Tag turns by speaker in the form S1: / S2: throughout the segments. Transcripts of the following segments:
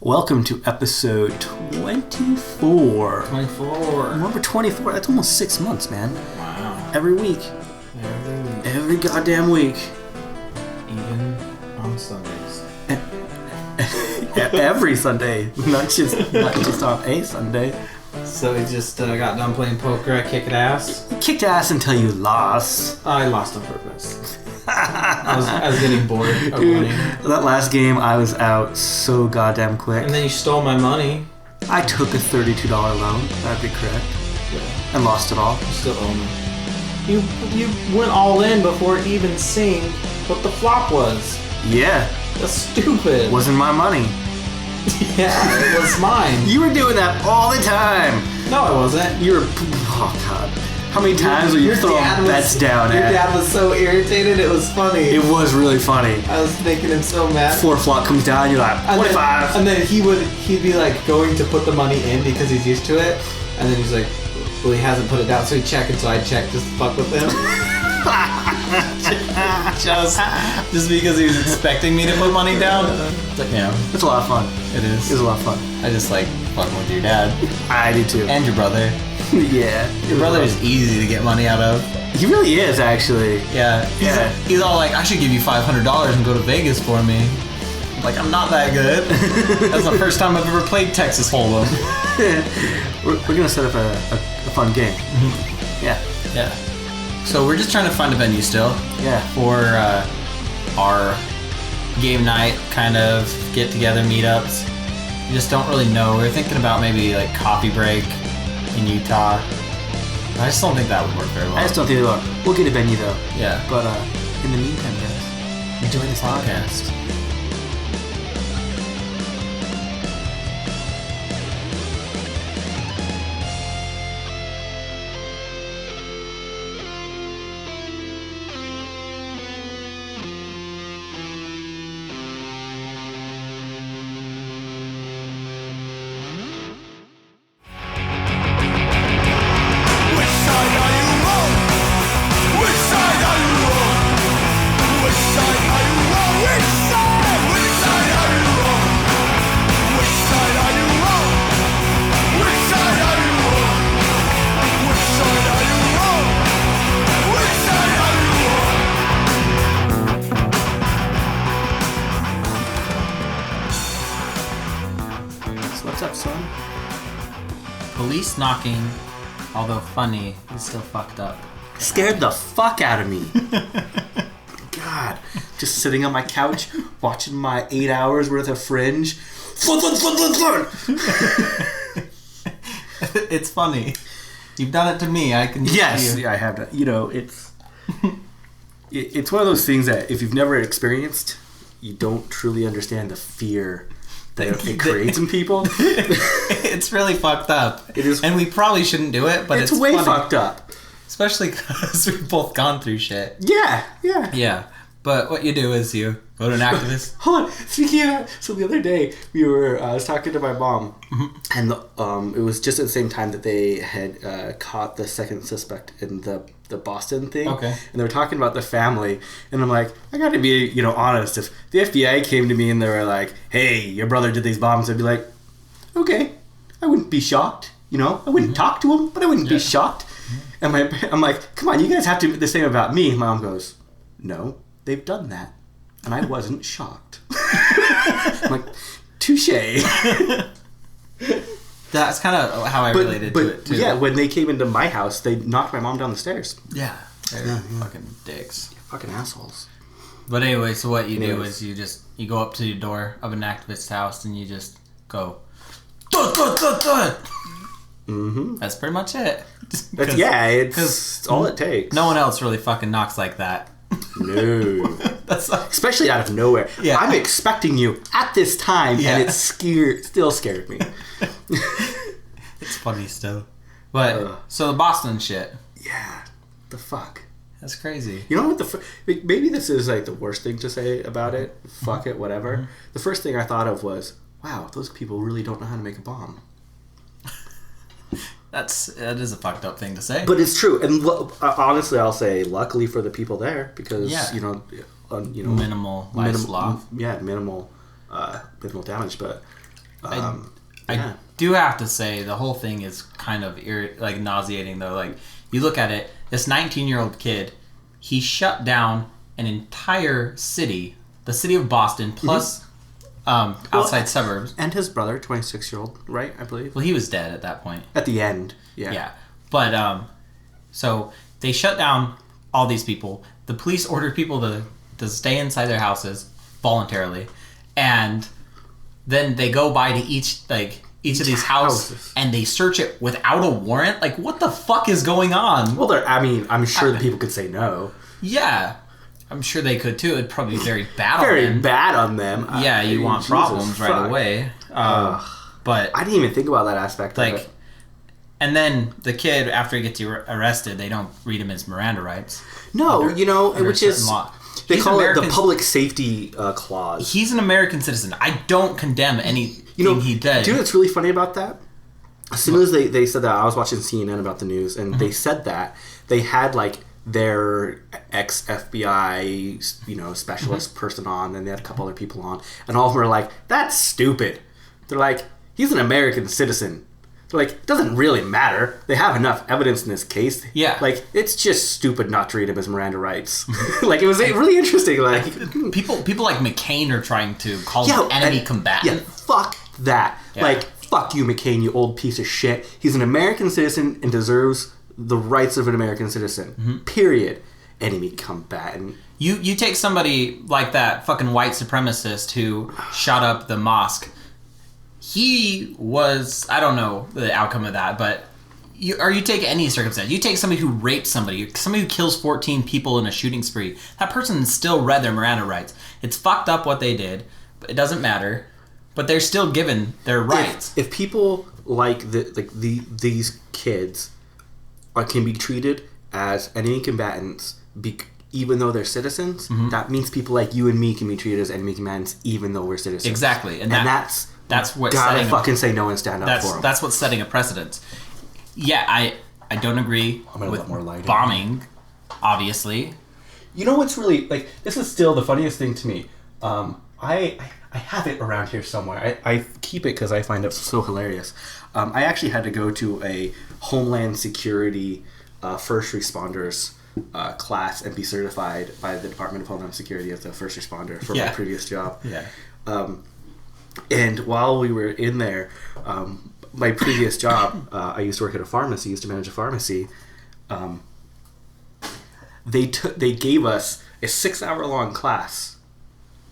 S1: Welcome to episode 24.
S2: 24.
S1: Number 24. That's almost 6 months, man.
S2: Wow.
S1: Every week. Every goddamn week.
S2: Even on Sundays.
S1: Every Sunday. Not just on a Sunday.
S2: So we just got done playing poker. I kicked ass.
S1: You kicked ass until you lost.
S2: I lost on purpose. I was getting bored of winning.
S1: That last game, I was out so goddamn quick.
S2: And then you stole my money.
S1: I took a $32 loan. That'd be correct.
S2: Yeah.
S1: And lost it all.
S2: You still owe me. You went all in before even seeing what the flop was.
S1: Yeah.
S2: That's stupid.
S1: Wasn't my money.
S2: Yeah, it was mine.
S1: You were doing that all the time.
S2: No, it wasn't.
S1: You were... Oh, God. How many times were you throwing bets down
S2: Your
S1: at?
S2: dad was so irritated, it was funny.
S1: It was really funny.
S2: I was making him so mad.
S1: 4 flop comes down, you're like, 25.
S2: And then he'd be like going to put the money in because he's used to it. And then he's like, well, he hasn't put it down, so he'd check it, so I'd check just to fuck with him. just because he was expecting me to put money down. It's like,
S1: It's a lot of fun.
S2: It is.
S1: It's a lot of fun.
S2: I just like fucking with your dad.
S1: I do too.
S2: And your brother.
S1: Yeah.
S2: Your brother is easy to get money out of.
S1: He really is, actually.
S2: Yeah. He's all like, I should give you $500 and go to Vegas for me. I'm like, I'm not that good. That's the first time I've ever played Texas Hold'em.
S1: We're going to set up a fun game.
S2: Mm-hmm.
S1: Yeah.
S2: So we're just trying to find a venue still.
S1: Yeah.
S2: For our game night kind of get together meetups. We just don't really know. We're thinking about maybe like Coffee Break in Utah. I just don't think that would work very well.
S1: I just don't think it will. We'll get a venue though.
S2: Yeah.
S1: But in the meantime, guys, enjoy this podcast. What's up, son?
S2: Police knocking, although funny, is still fucked up.
S1: Scared the fuck out of me. God. Just sitting on my couch, watching my 8 hours worth of Fringe. Fun.
S2: It's funny. You've done it to me. I can.
S1: Yes, I have done. You know, it's one of those things that if you've never experienced, you don't truly understand the fear that it creates in people.
S2: It's really fucked up.
S1: It is,
S2: and we probably shouldn't do it, but it's
S1: way
S2: funny.
S1: Fucked up.
S2: Especially because we've both gone through shit.
S1: Yeah.
S2: But what you do is you go to an activist.
S1: Hold on. Speaking of that, so the other day I was talking to my mom, and it was just at the same time that they had caught the second suspect in the Boston thing.
S2: Okay.
S1: And they were talking about the family, and I'm like, I got to be honest. If the FBI came to me and they were like, "Hey, your brother did these bombs," I'd be like, "Okay, I wouldn't be shocked. I wouldn't talk to him, but I wouldn't be shocked." And I'm like, "Come on, you guys have to do the same about me." My mom goes, "No. They've done that, and I wasn't shocked." I'm like, touche.
S2: That's kind of how I related to it, too.
S1: Yeah, when they came into my house, they knocked my mom down the stairs.
S2: Yeah. They're fucking dicks.
S1: You're fucking assholes.
S2: But anyway, so what you do is you go up to the door of an activist's house, and you just go, "Dud, dud, dud, dud." Mm-hmm. That's pretty much it.
S1: It's all it takes.
S2: No one else really fucking knocks like that.
S1: No. Especially out of nowhere.
S2: Yeah.
S1: I'm expecting you at this time, and it still scared me.
S2: It's funny still. But, so the Boston shit.
S1: Yeah. The fuck?
S2: That's crazy.
S1: You know what maybe this is like the worst thing to say about it. Fuck it, whatever. Mm-hmm. The first thing I thought of was, wow, those people really don't know how to make a bomb.
S2: That is a fucked up thing to say.
S1: But it's true, and honestly, I'll say, luckily for the people there, because
S2: minimal life loss.
S1: Yeah, minimal damage. But
S2: I do have to say the whole thing is kind of nauseating though. Like you look at it, this 19-year-old kid, he shut down an entire city, the city of Boston, plus outside suburbs,
S1: and his brother, 26-year-old, right? I believe.
S2: Well, he was dead at that point.
S1: At the end, yeah.
S2: Yeah, but so they shut down all these people. The police ordered people to stay inside their houses voluntarily, and then they go by to each of these houses and they search it without a warrant. Like, what the fuck is going on?
S1: Well, I'm sure the people could say no.
S2: Yeah, I'm sure they could too. It'd probably be very bad on them.
S1: Very bad on them.
S2: Yeah, you want problems right away. But
S1: I didn't even think about that aspect of it.
S2: And then the kid, after he gets arrested, they don't read him his Miranda rights.
S1: No, which is... They call it the public safety clause.
S2: He's an American citizen. I don't condemn anything he did.
S1: Do you know what's really funny about that? As soon as they said that, I was watching CNN about the news, and they said that they had their ex-FBI specialist person on, and they had a couple other people on, and all of them were like, "That's stupid." They're like, "He's an American citizen." They're like, "It doesn't really matter. They have enough evidence in this case.
S2: Yeah,
S1: it's just stupid not to read him his Miranda rights." It was really interesting.
S2: People like McCain are trying to call him enemy combatant.
S1: Yeah, fuck that.
S2: Yeah.
S1: Fuck you, McCain, you old piece of shit. He's an American citizen and deserves the rights of an American citizen. Mm-hmm. Period. Enemy combatant.
S2: You take somebody like that fucking white supremacist who shot up the mosque. He was, I don't know the outcome of that, but you take any circumstance. You take somebody who rapes somebody who kills 14 people in a shooting spree. That person still read their Miranda rights. It's fucked up what they did, but it doesn't matter. But they're still given their rights.
S1: If people these kids can be treated as enemy combatants, even though they're citizens, that means people like you and me can be treated as enemy combatants, even though we're citizens.
S2: Exactly,
S1: and that's what gotta fucking say no and stand up for them. That's
S2: what's setting a precedent. Yeah, I don't agree with bombing, obviously.
S1: You know what's really this is still the funniest thing to me. I have it around here somewhere. I keep it because I find it so hilarious. I actually had to go to a Homeland Security first responders class and be certified by the Department of Homeland Security as a first responder for my previous job.
S2: Yeah.
S1: And while we were in there, my previous job, I used to work at a pharmacy, used to manage a pharmacy. They gave us a 6-hour-long class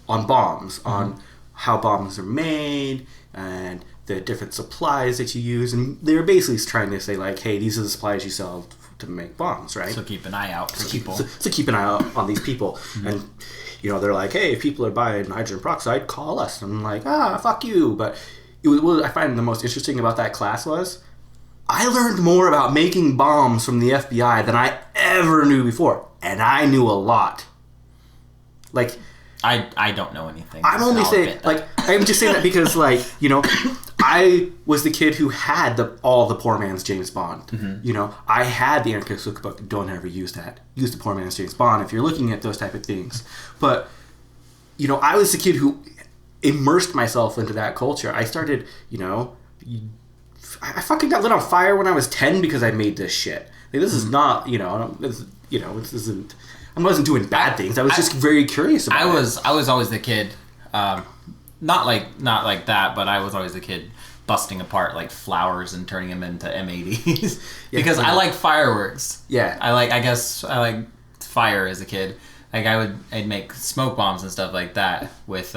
S1: on bombs, on how bombs are made, and the different supplies that you use. And they were basically trying to say, hey, these are the supplies you sell to make bombs, right?
S2: So keep an eye out for people.
S1: So keep an eye out on these people. And, they're like, hey, if people are buying hydrogen peroxide, call us. And I'm like, fuck you. But what I find the most interesting about that class was I learned more about making bombs from the FBI than I ever knew before. And I knew a lot.
S2: I don't know anything.
S1: I'm only saying, I'm just saying that because, I was the kid who had all the poor man's James Bond. Mm-hmm. I had the anarchist cookbook. Don't ever use that. Use the poor man's James Bond if you're looking at those type of things. But, I was the kid who immersed myself into that culture. I started, I fucking got lit on fire when I was 10 because I made this shit. This is not, this isn't... I wasn't doing bad things. I was just very curious about it.
S2: I was always the kid, not like that, but I was always the kid busting apart flowers and turning them into M80s because I like fireworks.
S1: Yeah,
S2: I guess I like fire as a kid. I'd make smoke bombs and stuff like that with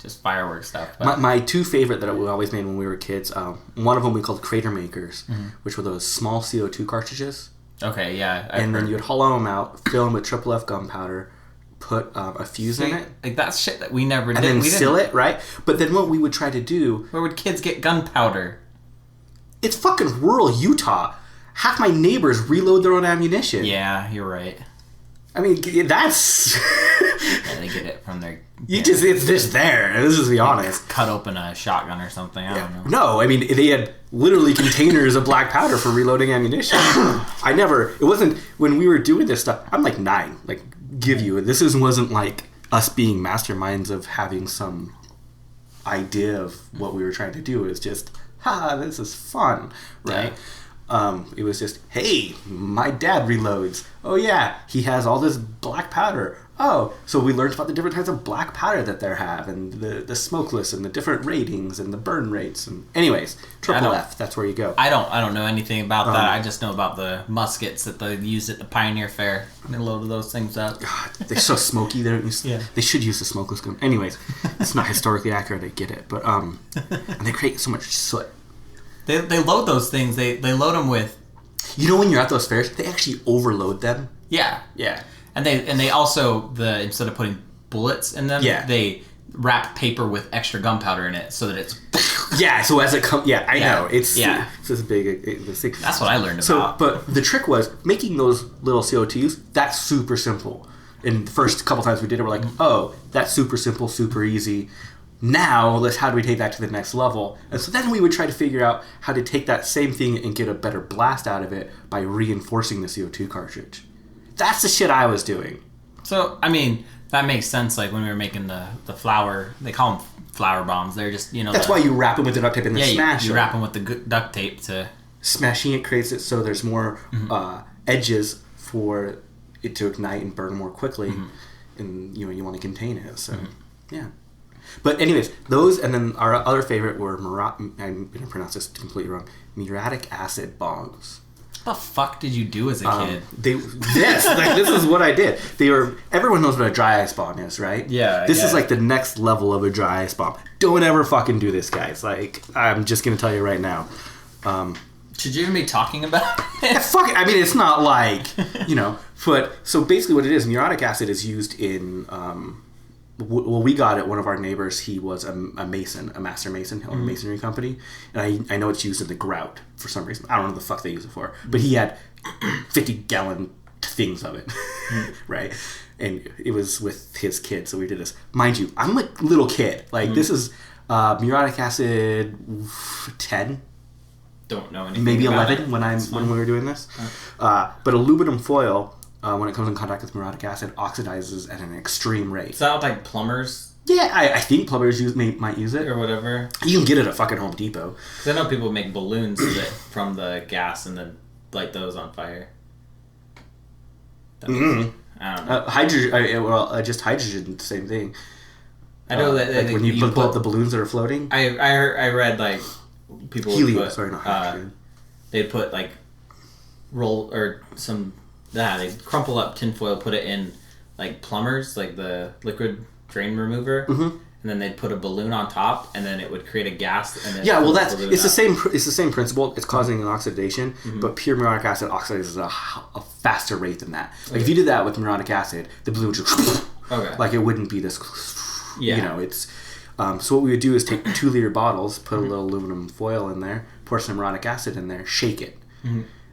S2: just fireworks stuff.
S1: My two favorite that we always made when we were kids. One of them we called crater makers, which were those small CO2 cartridges.
S2: Okay, yeah.
S1: Then you'd hollow them out, fill them with triple F gunpowder, put a fuse in it.
S2: That's shit that we never did.
S1: And then seal it, right? But then what we would try to do...
S2: Where would kids get gunpowder?
S1: It's fucking rural Utah. Half my neighbors reload their own ammunition.
S2: Yeah, you're right.
S1: I mean, that's...
S2: Yeah, they get it from their...
S1: It's just there. Let's just be honest.
S2: Cut open a shotgun or something. I don't know.
S1: No, I mean, they had literally containers of black powder for reloading ammunition. It wasn't, when we were doing this stuff, I'm 9. This wasn't us being masterminds of having some idea of what we were trying to do. It was just, this is fun, right? It was just, hey, my dad reloads. Oh yeah, he has all this black powder. Oh, so we learned about the different types of black powder that there have, and the smokeless, and the different ratings, and the burn rates, and anyways, triple F. That's where you go.
S2: I don't know anything about that. I just know about the muskets that they used at the Pioneer Fair. They loaded those things up.
S1: God, they're so smoky. They should use the smokeless gun. Anyways, it's not historically accurate. I get it, but and they create so much soot.
S2: They load those things. They load them with.
S1: You know, when you're at those fairs, they actually overload them.
S2: Yeah. And they also instead of putting bullets in them, they wrap paper with extra gunpowder in it so that it's.
S1: Yeah. So as it comes, I know it's this big thing.
S2: That's what I learned about.
S1: But the trick was making those little CO2s. That's super simple. And the first couple times we did it, we're like, oh, that's super simple, super easy. Now, how do we take that to the next level? And so then we would try to figure out how to take that same thing and get a better blast out of it by reinforcing the CO2 cartridge. That's the shit I was doing.
S2: So, I mean, that makes sense. Like when we were making the flour, they call them flour bombs. They're just,
S1: That's why you wrap them with the duct tape and then smash
S2: you wrap them with the duct tape to...
S1: Smashing it creates it so there's more edges for it to ignite and burn more quickly. And, you want to contain it. So, yeah. But anyways, those, and then our other favorite were, I'm going to pronounce this completely wrong, muriatic acid bombs.
S2: What the fuck did you do as a kid?
S1: This is what I did. Everyone knows what a dry ice bomb is, right?
S2: Yeah.
S1: This is like the next level of a dry ice bomb. Don't ever fucking do this, guys. Like, I'm just going to tell you right now.
S2: Should you even be talking about it?
S1: Fuck it. I mean, it's not like, but, so basically what it is, muriatic acid is used in, well, we got it. One of our neighbors, he was a mason, a master mason, he owned a masonry company, and I know it's used in the grout for some reason. I don't know what the fuck they use it for, but he had 50-gallon things of it, right? And it was with his kid, so we did this. Mind you, I'm a little kid. Like this is muriatic acid 10.
S2: Don't know anything.
S1: Maybe
S2: about
S1: 11 when we were doing this, but aluminum foil. When it comes in contact with muriatic acid, oxidizes at an extreme rate.
S2: Is that like plumbers?
S1: Yeah, I think plumbers might use it.
S2: Or whatever.
S1: You can get it at fucking Home Depot.
S2: Because I know people make balloons from the gas and then light those on fire. I don't know.
S1: Hydrogen, just hydrogen, same thing.
S2: I know that
S1: like when you put the balloons that are floating.
S2: I read like people
S1: helium.
S2: Would put,
S1: sorry, not hydrogen.
S2: They'd put like they'd crumple up tinfoil, put it in like plumbers, like the liquid drain remover, and then they'd put a balloon on top, and then it would create a gas. And then
S1: it's the same principle. It's causing an oxidation, but pure muriatic acid oxidizes at a faster rate than that. Like if you did that with muriatic acid, the balloon would just like it wouldn't be this. It's so what we would do is take 2-liter bottles, put a little aluminum foil in there, pour some muriatic acid in there, shake it.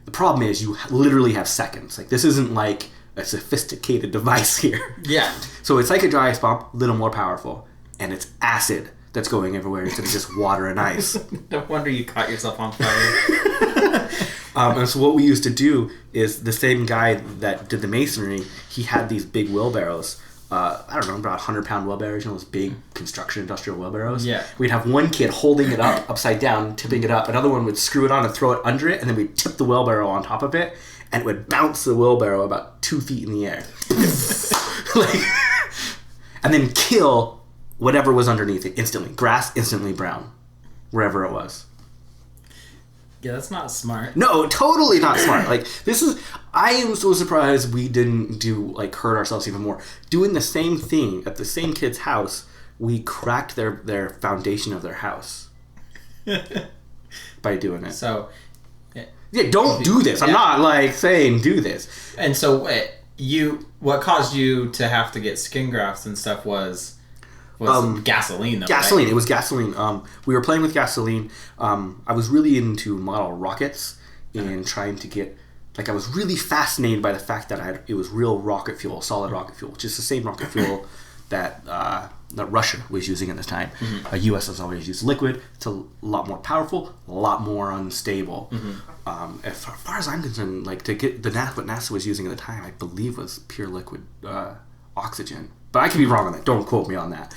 S1: The problem is you literally have seconds. Like this isn't like a sophisticated device here.
S2: Yeah.
S1: So it's like a dry ice bomb, a little more powerful, and it's acid that's going everywhere instead of just water and ice.
S2: No wonder you caught yourself on fire.
S1: And so what we used to do is the same guy that did the masonry, he had these big wheelbarrows. I don't know, about 100-pound wheelbarrows, those big construction industrial wheelbarrows.
S2: Yeah.
S1: We'd have one kid holding it up upside down, tipping it up. Another one would screw it on and throw it under it, and then we'd tip the wheelbarrow on top of it, and it would bounce the wheelbarrow about 2 feet in the air. And then kill whatever was underneath it instantly. Grass instantly brown, wherever it was.
S2: Yeah, that's not smart.
S1: No, totally not smart. I am so surprised we didn't hurt ourselves even more. Doing the same thing at the same kid's house, we cracked their foundation of their house by doing it.
S2: So,
S1: yeah, don't do this. I'm not saying do this.
S2: And so, what caused you to have to get skin grafts and stuff was gasoline, though.
S1: Gasoline.
S2: Right?
S1: It was gasoline. We were playing with gasoline. I was really into model rockets and trying to get. I was really fascinated by the fact that it was real rocket fuel, solid rocket fuel, which is the same rocket fuel that Russia was using at this time. U.S. has always used liquid. It's a lot more powerful, a lot more unstable. As far as I'm concerned, to get what NASA was using at the time, I believe was pure liquid oxygen. But I could be wrong on that. Don't quote me on that.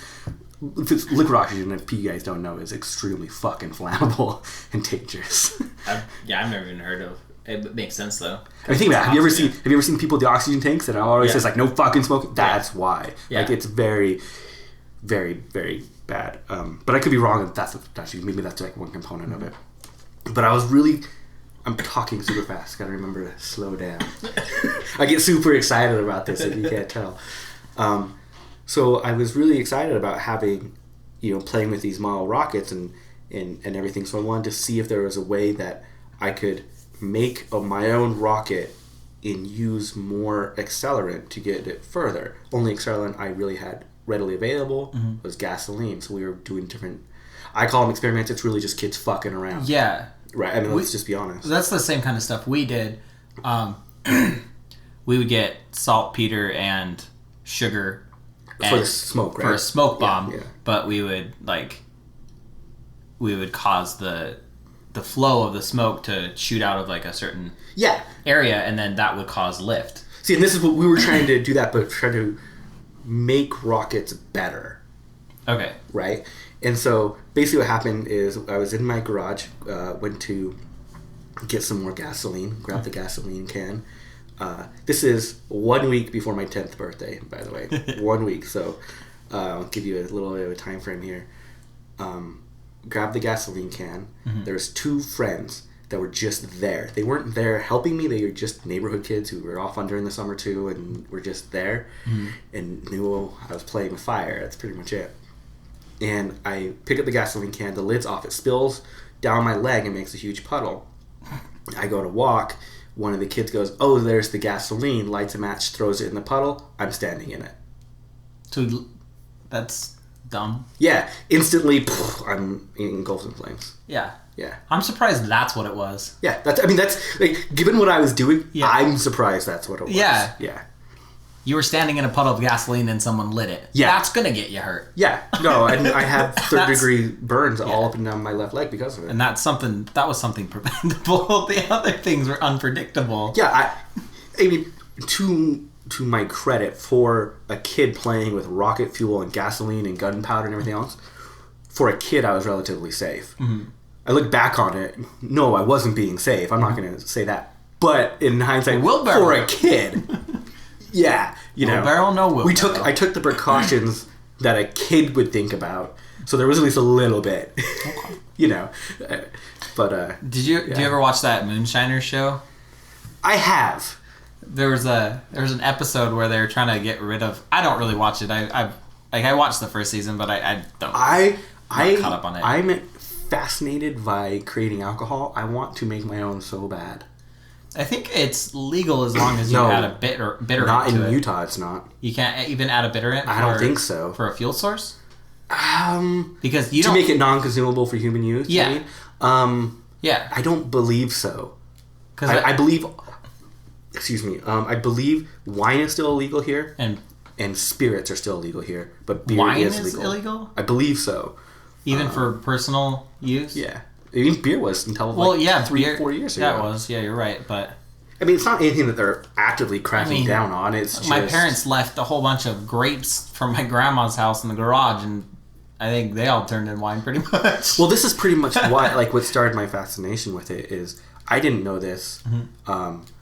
S1: liquid oxygen, if you guys don't know, is extremely fucking flammable and dangerous.
S2: I've never even heard of. It makes sense though.
S1: I mean, think about it. Have you ever seen people with the oxygen tanks that always says like no fucking smoking? That's why.
S2: Yeah.
S1: Like it's very, very, very bad. But I could be wrong. That's actually maybe that's like one component of it. But I'm talking super fast. Got to remember to slow down. I get super excited about this if you can't tell. So I was really excited about having, playing with these model rockets and everything. So I wanted to see if there was a way that I could make my own rocket and use more accelerant to get it further. Only accelerant I really had readily available was gasoline. So we were doing different, I call them experiments. It's really just kids fucking around.
S2: Yeah.
S1: Right. I mean, let's just be honest.
S2: That's the same kind of stuff we did. We would get saltpeter and sugar
S1: for the smoke, right?
S2: For a smoke bomb.
S1: Yeah.
S2: But we would cause the flow of the smoke to shoot out of like a certain area, and then that would cause lift.
S1: See, and this is what we were trying to do, that, but try to make rockets better.
S2: Okay.
S1: Right? And so basically what happened is I was in my garage, went to get some more gasoline, grabbed the gasoline can. This is 1 week before my 10th birthday, by the way. 1 week, so I'll give you a little bit of a time frame here. Grabbed the gasoline can. There was 2 friends that were just there. They weren't there helping me. They were just neighborhood kids who were off on during the summer too, and were just there and knew I was playing with fire. That's pretty much it. And I pick up the gasoline can. The lid's off. It spills down my leg and makes a huge puddle. I go to walk. One of the kids goes, "Oh, there's the gasoline." Lights a match, throws it in the puddle. I'm standing in it.
S2: So that's dumb.
S1: Yeah, instantly, I'm engulfed in flames.
S2: Yeah.
S1: Yeah.
S2: I'm surprised that's what it was.
S1: Yeah, that's like, given what I was doing, I'm surprised that's what it was.
S2: Yeah.
S1: Yeah.
S2: You were standing in a puddle of gasoline and someone lit it.
S1: Yeah.
S2: That's gonna get you hurt.
S1: Yeah. No, and I have third-degree burns all up and down my left leg because of it.
S2: And that was something preventable. The other things were unpredictable.
S1: Yeah, I mean, to my credit, for a kid playing with rocket fuel and gasoline and gunpowder and everything else, for a kid, I was relatively safe. I look back on it. No, I wasn't being safe. I'm not going to say that. But in hindsight, for a kid, yeah,
S2: Wheelbarrow, no wheelbarrow.
S1: I took the precautions that a kid would think about. So there was at least a little bit, But
S2: did you ever watch that Moonshiner show?
S1: I have.
S2: There was an episode where they were trying to get rid of. I don't really watch it. I watched the first season, but I don't. I'm caught up on it.
S1: I'm fascinated by creating alcohol. I want to make my own so bad.
S2: I think it's legal as long as you add a bitterant.
S1: Not
S2: to
S1: in
S2: it.
S1: Utah, it's not.
S2: You can't even add a bitterant.
S1: I don't think so.
S2: For a fuel source.
S1: Because you to make it non-consumable for human use.
S2: Yeah.
S1: Yeah. I don't believe so. Because I believe. Excuse me. I believe wine is still illegal here, and spirits are still illegal here, but beer
S2: wine
S1: is
S2: is
S1: legal.
S2: illegal.
S1: I believe so.
S2: Even for personal use.
S1: Yeah. I mean, beer was until 4 years ago.
S2: Yeah, it was. Yeah, you're right. But
S1: I mean, it's not anything that they're actively cracking down on. It's just
S2: my parents left a whole bunch of grapes from my grandma's house in the garage, and I think they all turned in wine pretty much.
S1: Well, this is pretty much what started my fascination with it is I didn't know this.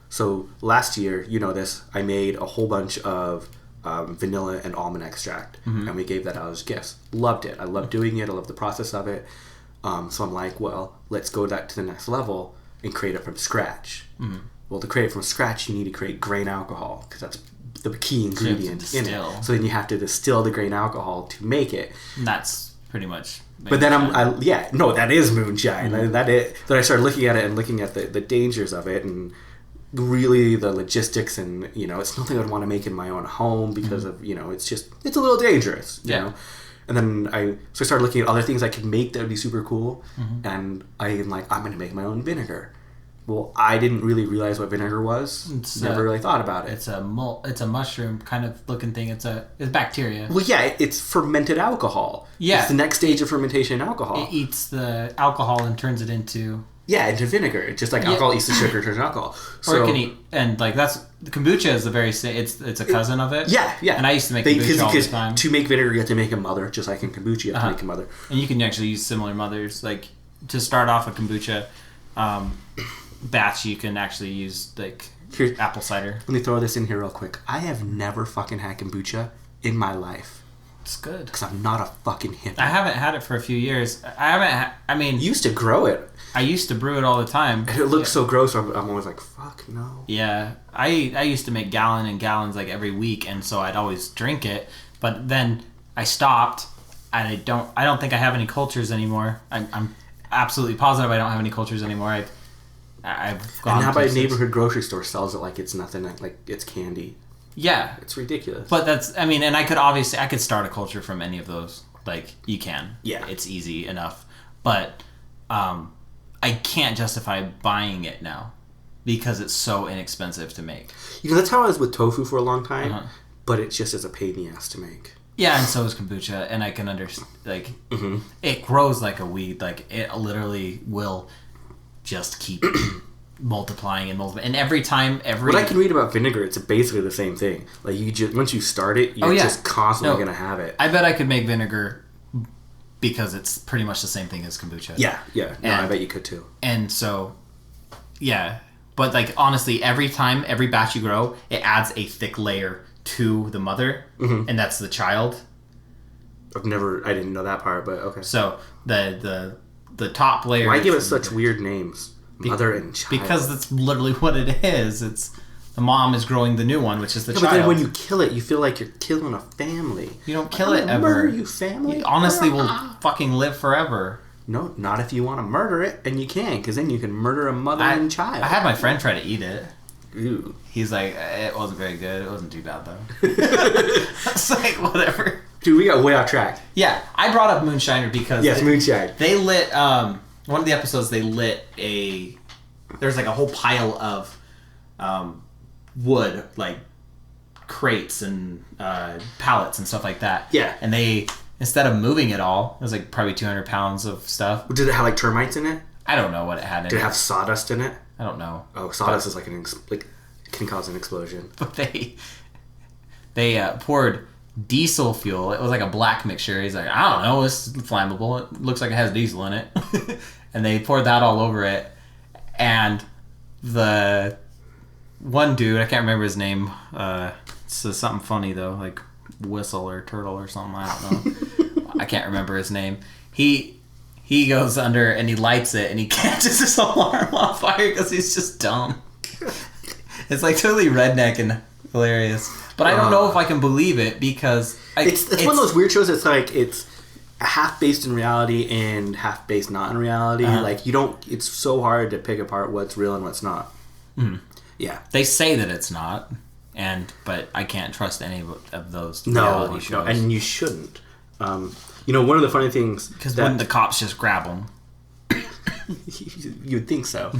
S1: So last year, this, I made a whole bunch of vanilla and almond extract, and we gave that out as gifts. Loved it. I loved doing it. I loved the process of it. So I'm like, well, let's go that to the next level and create it from scratch. Well, to create it from scratch, you need to create grain alcohol because that's the key ingredient in it. So then you have to distill the grain alcohol to make it.
S2: And that's pretty much.
S1: But then that is moonshine. Then I started looking at it and looking at the dangers of it and really the logistics and it's nothing I'd want to make in my own home because of it's a little dangerous. You know. And then I started looking at other things I could make that would be super cool, and I'm going to make my own vinegar. Well, I didn't really realize what vinegar was. Never really thought about it.
S2: It's a mushroom kind of looking thing. It's bacteria.
S1: Well, yeah, it's fermented alcohol.
S2: Yeah,
S1: it's the next stage of fermentation in alcohol.
S2: It eats the alcohol and turns it into
S1: Yeah, into vinegar. Just like alcohol eats the sugar, turns alcohol.
S2: Or it can eat, and like that's the kombucha is the very it's a cousin of it.
S1: Yeah.
S2: And I used to make kombucha all the time.
S1: To make vinegar, you have to make a mother, just like in kombucha, you have to make a mother.
S2: And you can actually use similar mothers. Like to start off a kombucha batch, you can actually use like apple cider.
S1: Let me throw this in here real quick. I have never fucking had kombucha in my life.
S2: It's good
S1: because I'm not a fucking hippie.
S2: I haven't had it for a few years. I mean,
S1: you used to grow it.
S2: I used to brew it all the time.
S1: And it looks so gross. I'm always like, fuck no.
S2: Yeah, I used to make gallons and gallons like every week, and so I'd always drink it. But then I stopped. And I don't think I have any cultures anymore. I'm absolutely positive I don't have any cultures anymore. I've gone.
S1: And now my neighborhood grocery store sells it like it's nothing, like it's candy.
S2: Yeah,
S1: it's ridiculous.
S2: But and I could start a culture from any of those. Like you can.
S1: Yeah,
S2: it's easy enough. But I can't justify buying it now because it's so inexpensive to make.
S1: You know, that's how I was with tofu for a long time. But it just is a pain in the ass to make.
S2: Yeah, and so is kombucha, and I can understand. Like, it grows like a weed. Like, it literally will just keep multiplying and multiplying. And every time,
S1: what I can read about vinegar, it's basically the same thing. Like, you just once you start it, you're just constantly going to have it.
S2: I bet I could make vinegar because it's pretty much the same thing as kombucha.
S1: Yeah. No, I bet you could too.
S2: And so, yeah. But, like, honestly, every batch you grow, it adds a thick layer to the mother, and that's the child. I
S1: didn't know that part, but okay.
S2: So the top layer.
S1: Why give it such weird names? Mother and child.
S2: Because that's literally what it is. It's the mom is growing the new one, which is the child.
S1: But then when you kill it, you feel like you're killing a family.
S2: You don't kill it ever.
S1: Murder you, family.
S2: You honestly will fucking live forever.
S1: No, not if you want to murder it, and you can, because then you can murder a mother and child.
S2: I had my friend try to eat it.
S1: Ooh.
S2: He's like, it wasn't very good. It wasn't too bad, though. It's like, whatever.
S1: Dude, we got way off track.
S2: Yeah, I brought up Moonshiner because...
S1: Yes, Moonshine.
S2: They lit... one of the episodes, they lit there's like a whole pile of wood, like crates and pallets and stuff like that.
S1: Yeah.
S2: And they, instead of moving it all, it was like probably 200 pounds of stuff.
S1: Did it have like termites in it?
S2: I don't know what it had in it.
S1: Did it have sawdust in it?
S2: I don't know.
S1: Oh, sawdust is like can cause an explosion.
S2: But they poured diesel fuel. It was like a black mixture. He's like, I don't know, it's flammable. It looks like it has diesel in it. And they poured that all over it. And the one dude, I can't remember his name. It's something funny though, like Whistle or Turtle or something. I don't know. I can't remember his name. He goes under and he lights it and he catches his alarm on fire because he's just dumb. It's like totally redneck and hilarious. But I don't know if I can believe it because...
S1: It's one of those weird shows that's like, it's half based in reality and half based not in reality. Like, you don't... It's so hard to pick apart what's real and what's not.
S2: Mm.
S1: Yeah.
S2: They say that it's not, but I can't trust any of those reality shows.
S1: No, and you shouldn't. You know, one of the funny things...
S2: Because when the cops just grab them.
S1: You'd think so.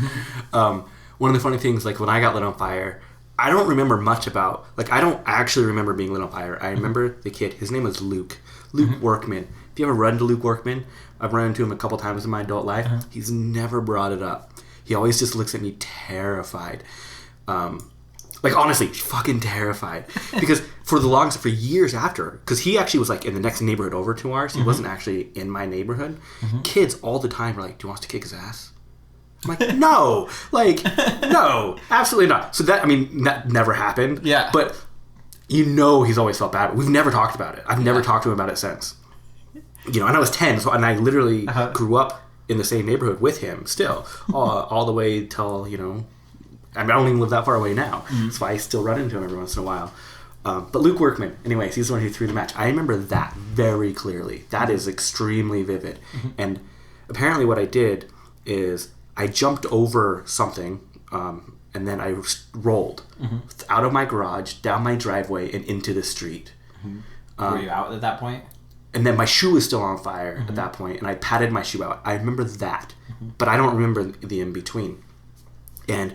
S1: One of the funny things, like when I got lit on fire, I don't remember much about... Like, I don't actually remember being lit on fire. I remember the kid. His name was Luke. Luke Workman. If you ever run into Luke Workman, I've run into him a couple times in my adult life. He's never brought it up. He always just looks at me terrified. Like, honestly, fucking terrified. Because for years after, because he actually was, like, in the next neighborhood over to ours. He wasn't actually in my neighborhood. Kids all the time were like, do you want us to kick his ass? I'm like, no. Like, no. Absolutely not. So that, I mean, that never happened.
S2: Yeah.
S1: But, you know, he's always felt bad. We've never talked about it. I've never talked to him about it since. You know, and I was 10, and I literally grew up in the same neighborhood with him still. All the way till, you know... I mean, I don't even live that far away now. That's why I still run into him every once in a while. But Luke Workman, anyways, he's the one who threw the match. I remember that very clearly. That is extremely vivid. And apparently what I did is I jumped over something, and then I rolled out of my garage, down my driveway, and into the street.
S2: Were you out at that point?
S1: And then my shoe was still on fire at that point, and I patted my shoe out. I remember that, but I don't remember the in-between. And...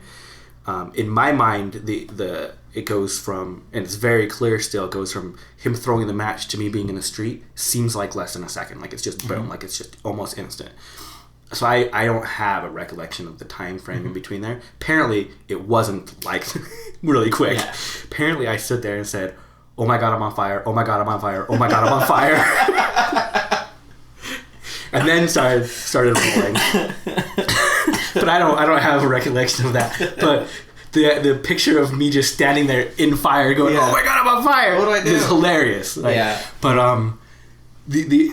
S1: in my mind, it goes from, and it's very clear still, it goes from him throwing the match to me being in the street, seems like less than a second. Like, it's just boom, like it's just almost instant. So I don't have a recollection of the time frame in between there. Apparently, it wasn't like really quick.
S2: Yeah.
S1: Apparently, I stood there and said, "Oh my God, I'm on fire! Oh my God, I'm on fire! Oh my God, I'm on fire!" And then started rolling. But I don't have a recollection of that. But the picture of me just standing there in fire, going, "Oh my God, I'm on fire!"
S2: What do I do?
S1: Is hilarious. Like,
S2: Yeah.
S1: But the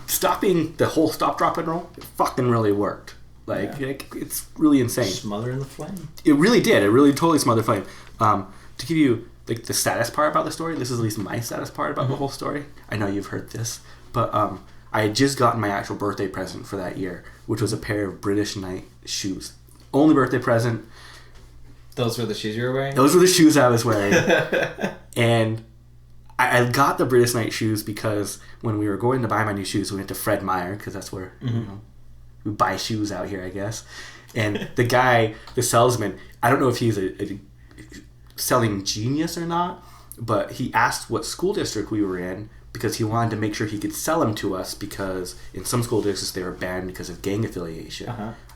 S1: stopping the whole stop, drop, and roll, it fucking really worked. Like it's really insane.
S2: Smothering the flame.
S1: It really did. It really totally smothered flame. To give you like the saddest part about the story, this is at least my saddest part about the whole story. I know you've heard this, but I had just gotten my actual birthday present for that year, which was a pair of British Knight shoes. Only birthday present.
S2: Those were the shoes you were wearing?
S1: Those were the shoes I was wearing. And I got the British Knight shoes because when we were going to buy my new shoes, we went to Fred Meyer, because that's where we buy shoes out here, I guess. And the guy, the salesman, I don't know if he's a selling genius or not, but he asked what school district we were in because he wanted to make sure he could sell them to us, because in some school districts they were banned because of gang affiliation.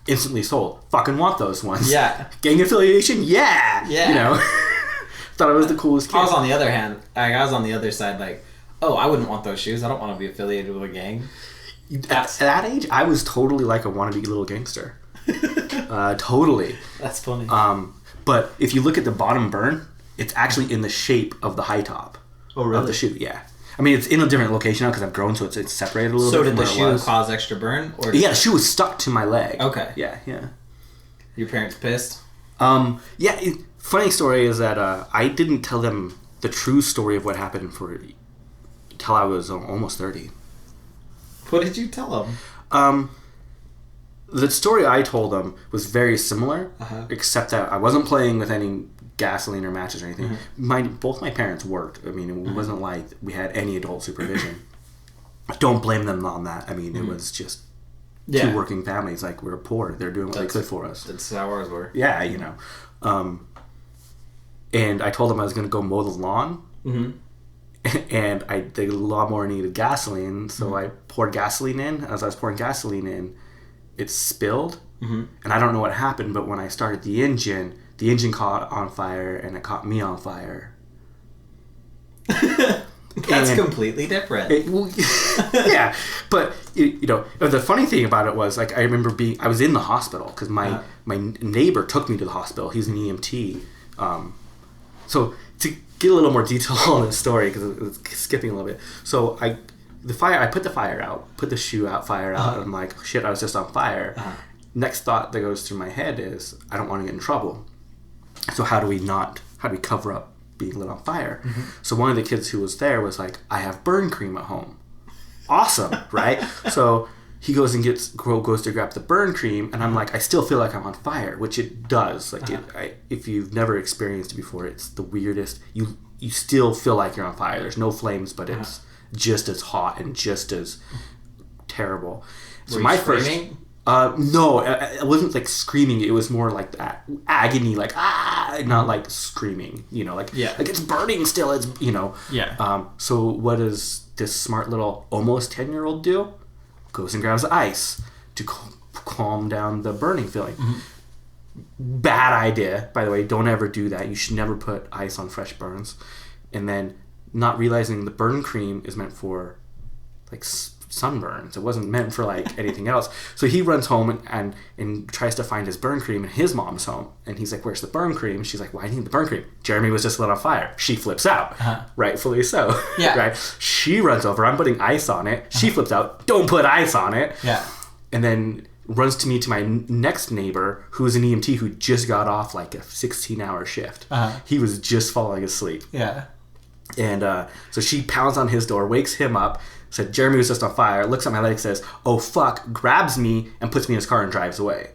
S1: Instantly sold. Fucking want those ones.
S2: Yeah.
S1: Gang affiliation? Yeah!
S2: Yeah.
S1: You know? Thought I was the coolest kid.
S2: I was on the other hand. I was on the other side, like, oh, I wouldn't want those shoes. I don't want to be affiliated with a gang.
S1: At that age, I was totally like a wannabe little gangster. Totally.
S2: That's funny.
S1: But if you look at the bottom burn, it's actually in the shape of the high top.
S2: Oh, really?
S1: Of the shoe, yeah. I mean, it's in a different location now because I've grown, so it's separated a little bit.
S2: So did the
S1: from
S2: shoe
S1: where it was.
S2: cause extra burn? Or
S1: Yeah, the shoe was stuck to my leg.
S2: Okay.
S1: Yeah.
S2: Your parents pissed?
S1: Funny story is that I didn't tell them the true story of what happened until I was almost 30.
S2: What did you tell them?
S1: The story I told them was very similar, except that I wasn't playing with any gasoline or matches or anything. Both my parents worked. I mean, it wasn't like we had any adult supervision. Don't blame them on that. I mean, it was just two working families. Like, we were poor. They're doing what they could for us.
S2: That's how ours were.
S1: Yeah, you know. And I told them I was going to go mow the lawn. And the lawnmower needed gasoline, so I poured gasoline in. As I was pouring gasoline in, it spilled. And I don't know what happened, but when I started the engine caught on fire, and it caught me on fire.
S2: That's completely different.
S1: Yeah, but you know, the funny thing about it was, like, I remember I was in the hospital because my neighbor took me to the hospital. He's an EMT. So to get a little more detail on this story, because it's skipping a little bit. So I put the fire out, put the shoe out, fire out, and I'm like, shit, I was just on fire. Next thought that goes through my head is, I don't want to get in trouble. So how do we cover up being lit on fire? So one of the kids who was there was like, I have burn cream at home. Awesome, right? So he goes to grab the burn cream, and I'm like, I still feel like I'm on fire, which it does. Like, if you've never experienced it before, it's the weirdest. You still feel like you're on fire. There's no flames, but it's just as hot and just as terrible. So
S2: Were
S1: my
S2: you screaming?
S1: first. No, it wasn't like screaming. It was more like that agony, like not like screaming. You know, like it's burning still. It's So what does this smart little almost 10-year-old do? Goes and grabs ice to calm down the burning feeling. Bad idea, by the way. Don't ever do that. You should never put ice on fresh burns. And then not realizing the burn cream is meant for like sunburns. It wasn't meant for like anything else. So he runs home and tries to find his burn cream, and his mom's home, and he's like, where's the burn cream? She's like, why do you need the burn cream? Jeremy was just lit on fire. She flips out. Rightfully so.
S2: Yeah.
S1: Right? She runs over. I'm putting ice on it. She flips out. Don't put ice on it.
S2: Yeah.
S1: And then runs to me to my next neighbor, who's an EMT who just got off like a 16-hour shift. He was just falling asleep.
S2: Yeah.
S1: And so she pounds on his door, wakes him up, said, Jeremy was just on fire, looks at my leg, says, oh fuck, grabs me and puts me in his car and drives away.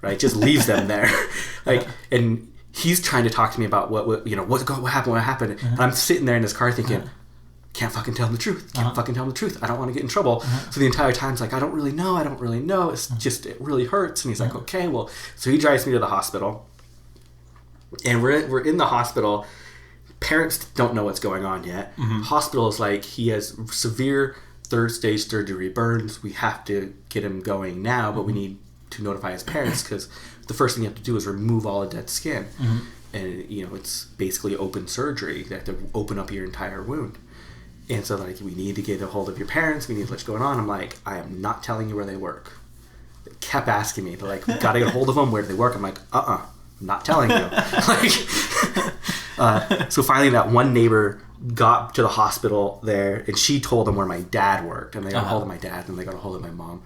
S1: Right? Just leaves them there. And he's trying to talk to me about what happened. And I'm sitting there in his car thinking, can't fucking tell him the truth. Can't fucking tell him the truth. I don't want to get in trouble. So the entire time it's like, I don't really know. It's just, it really hurts. And he's like, okay, well, so he drives me to the hospital. And we're in the hospital. Parents don't know what's going on yet. Hospital is like, he has severe third stage third degree burns. We have to get him going now, but we need to notify his parents because the first thing you have to do is remove all the dead skin. And, you know, it's basically open surgery. They have to open up your entire wound. And so, like, we need to get a hold of your parents. We need to what's going on. I'm like, I am not telling you where they work. They kept asking me. They're like, we got to get a hold of them. Where do they work? I'm like, I'm not telling you. So finally that one neighbor got to the hospital there, and she told them where my dad worked. And they got a hold of my dad, and they got a hold of my mom.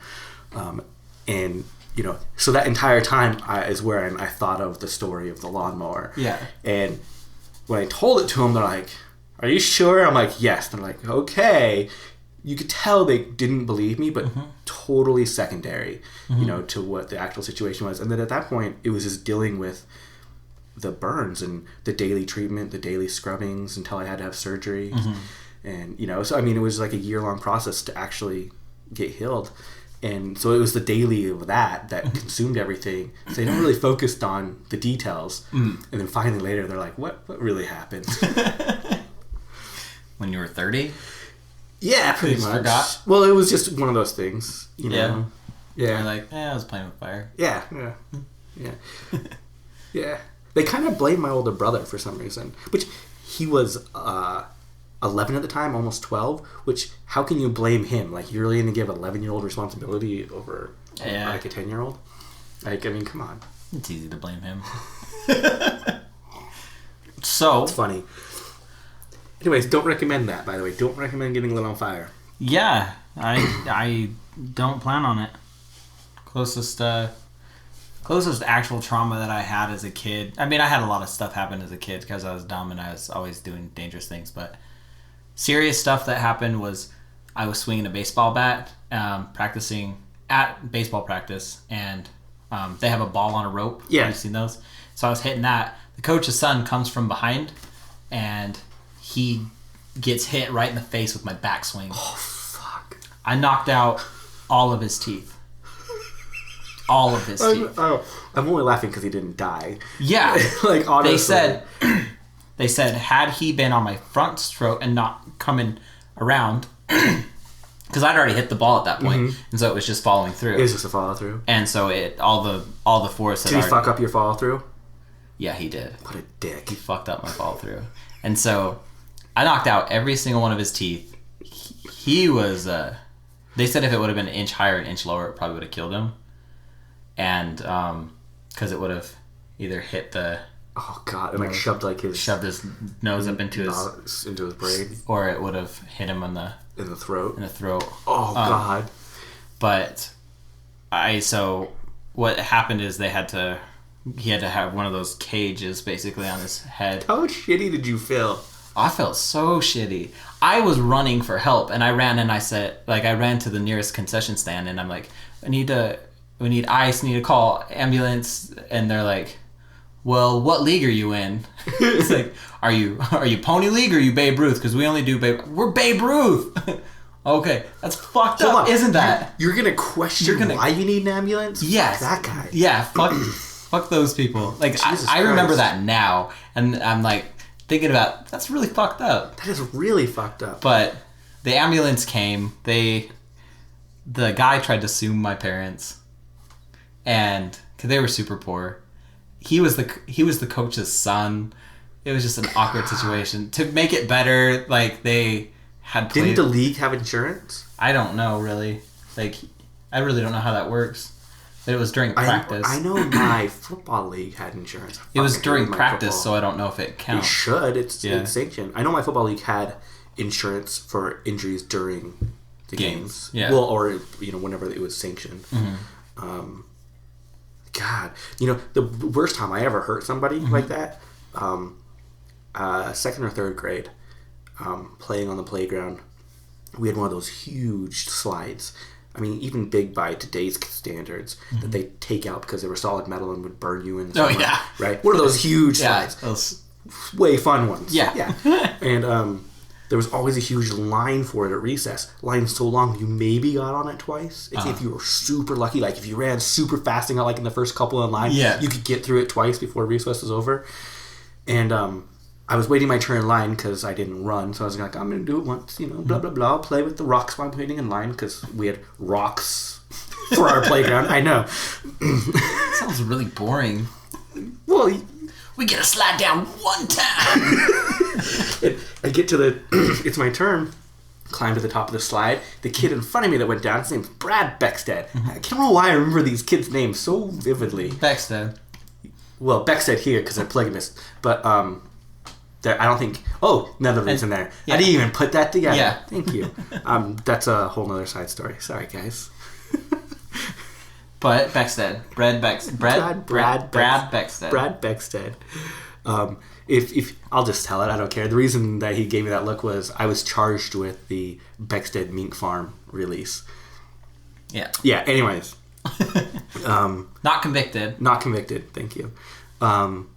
S1: And, you know, so that entire time is where I thought of the story of the lawnmower.
S2: Yeah.
S1: And when I told it to them, they're like, are you sure? I'm like, yes. They're like, okay. You could tell they didn't believe me, but totally secondary, you know, to what the actual situation was. And then at that point, it was just dealing with the burns and the daily treatment, the daily scrubbings until I had to have surgery. And, you know, so, I mean, it was like a year-long process to actually get healed. And so it was the daily of that consumed everything. So they never really focused on the details. And then finally later, they're like, what really happened?
S2: When you were 30?
S1: Yeah, pretty much.
S2: Forgot?
S1: Well, it was just one of those things, you know? Yeah.
S2: You're like, I was playing with fire.
S1: Yeah. Yeah. They kind of blamed my older brother for some reason, which he was 11 at the time, almost 12, which, how can you blame him? Like, you're really going to give an 11-year-old responsibility over, like, a 10-year-old? Like, I mean, come on.
S2: It's easy to blame him. So...
S1: It's funny. Anyways, don't recommend that, by the way. Don't recommend getting lit on fire.
S2: Yeah, I don't plan on it. Closest actual trauma that I had as a kid. I mean, I had a lot of stuff happen as a kid because I was dumb and I was always doing dangerous things. But serious stuff that happened was I was swinging a baseball bat, practicing at baseball practice, and they have a ball on a rope.
S1: Yeah.
S2: Have you seen those? So I was hitting that. The coach's son comes from behind, and he gets hit right in the face with my backswing.
S1: Oh, fuck.
S2: I knocked out all of his teeth. All of his teeth.
S1: I'm only laughing because he didn't die.
S2: Yeah.
S1: Like, honestly.
S2: They said, had he been on my front stroke and not coming around, because I'd already hit the ball at that point, and so it was just following through.
S1: It was just a follow through.
S2: And so all the force.
S1: Did he fuck up your follow through?
S2: Yeah, he did.
S1: What a dick.
S2: He fucked up my follow through, and so I knocked out every single one of his teeth. He was. They said if it would have been an inch higher, an inch lower, it probably would have killed him. And because it would have either hit the.
S1: Oh god! And like shoved
S2: his nose up into
S1: his brain,
S2: or it would have hit him in the
S1: throat.
S2: Oh
S1: god!
S2: But so what happened is he had to have one of those cages basically on his head.
S1: How shitty did you feel?
S2: I felt so shitty. I was running for help, and I ran and I said, like, I ran to the nearest concession stand, and I'm like, we need ice, need to call ambulance, and they're like, well, what league are you in? It's like, are you Pony League or are you Babe Ruth? Because we only do we're Babe Ruth. Okay, that's fucked up, isn't that?
S1: You're gonna question why you need an ambulance?
S2: Yes.
S1: Fuck that guy.
S2: Yeah, fuck those people. Like, I remember that now, and I'm like thinking about, that's really fucked up.
S1: That is really fucked up.
S2: But the ambulance came. The guy tried to sue my parents, and because they were super poor. He was the coach's son. It was just an awkward situation. To make it better, like, they had played...
S1: Didn't the league have insurance?
S2: I don't know, really. Like, I really don't know how that works. But it was during practice.
S1: I know my football league had insurance.
S2: It was during practice, so I don't know if it counts.
S1: It should. It's sanctioned. I know my football league had insurance for injuries during the games.
S2: Yeah.
S1: Well, or, whenever it was sanctioned. God, the worst time I ever hurt somebody like that, second or third grade, playing on the playground, we had one of those huge slides. I mean, even big by today's standards, that they take out because they were solid metal and would burn you in. Right? One of those huge slides. Those way fun ones.
S2: Yeah.
S1: And there was always a huge line for it at recess. Line so long, you maybe got on it twice. If you were super lucky, like if you ran super fast and got like in the first couple in line, you could get through it twice before recess was over. And I was waiting my turn in line because I didn't run. So I was like, I'm going to do it once, blah, blah, blah. I'll play with the rocks while I'm waiting in line because we had rocks for our playground. I know.
S2: Sounds really boring.
S1: Well,
S2: we get to slide down one time.
S1: I get to it's my turn. Climb to the top of the slide. The kid in front of me that went down, his name's Brad Beckstead. I don't know why I remember these kids' names so vividly.
S2: Beckstead.
S1: Well, Beckstead here because they're polygamists. But I don't think... Oh, another reason there. Yeah. I didn't even put that together.
S2: Yeah.
S1: Thank you. That's a whole nother side story. Sorry, guys.
S2: But Beckstead. Brad Beckstead. Brad Beckstead.
S1: Brad Beckstead. If I'll just tell it, I don't care. The reason that he gave me that look was I was charged with the Beckstead Mink Farm release.
S2: Yeah.
S1: Yeah, anyways.
S2: Not convicted.
S1: Not convicted, thank you. When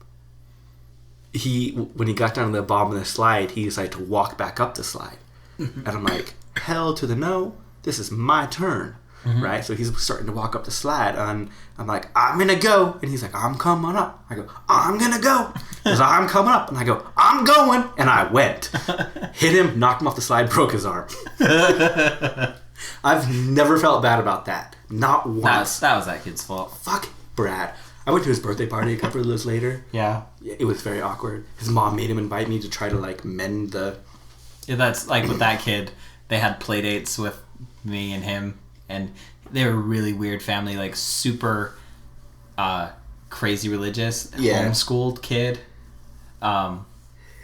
S1: he got down to the bottom of the slide, he decided to walk back up the slide. And I'm like, hell to the no, this is my turn. Right? So he's starting to walk up the slide, and I'm like, I'm gonna go. And he's like, I'm coming up. I go, I'm gonna go. He goes, I'm coming up. And I go, I'm going. And I went. Hit him, knocked him off the slide, broke his arm. I've never felt bad about that. Not once.
S2: That was that kid's fault.
S1: Fuck Brad. I went to his birthday party a couple of days later.
S2: Yeah.
S1: It was very awkward. His mom made him invite me to try to, like, mend the...
S2: Yeah, that's, like, with that kid, they had play dates with me and him. And they were a really weird family, like super crazy religious, homeschooled kid.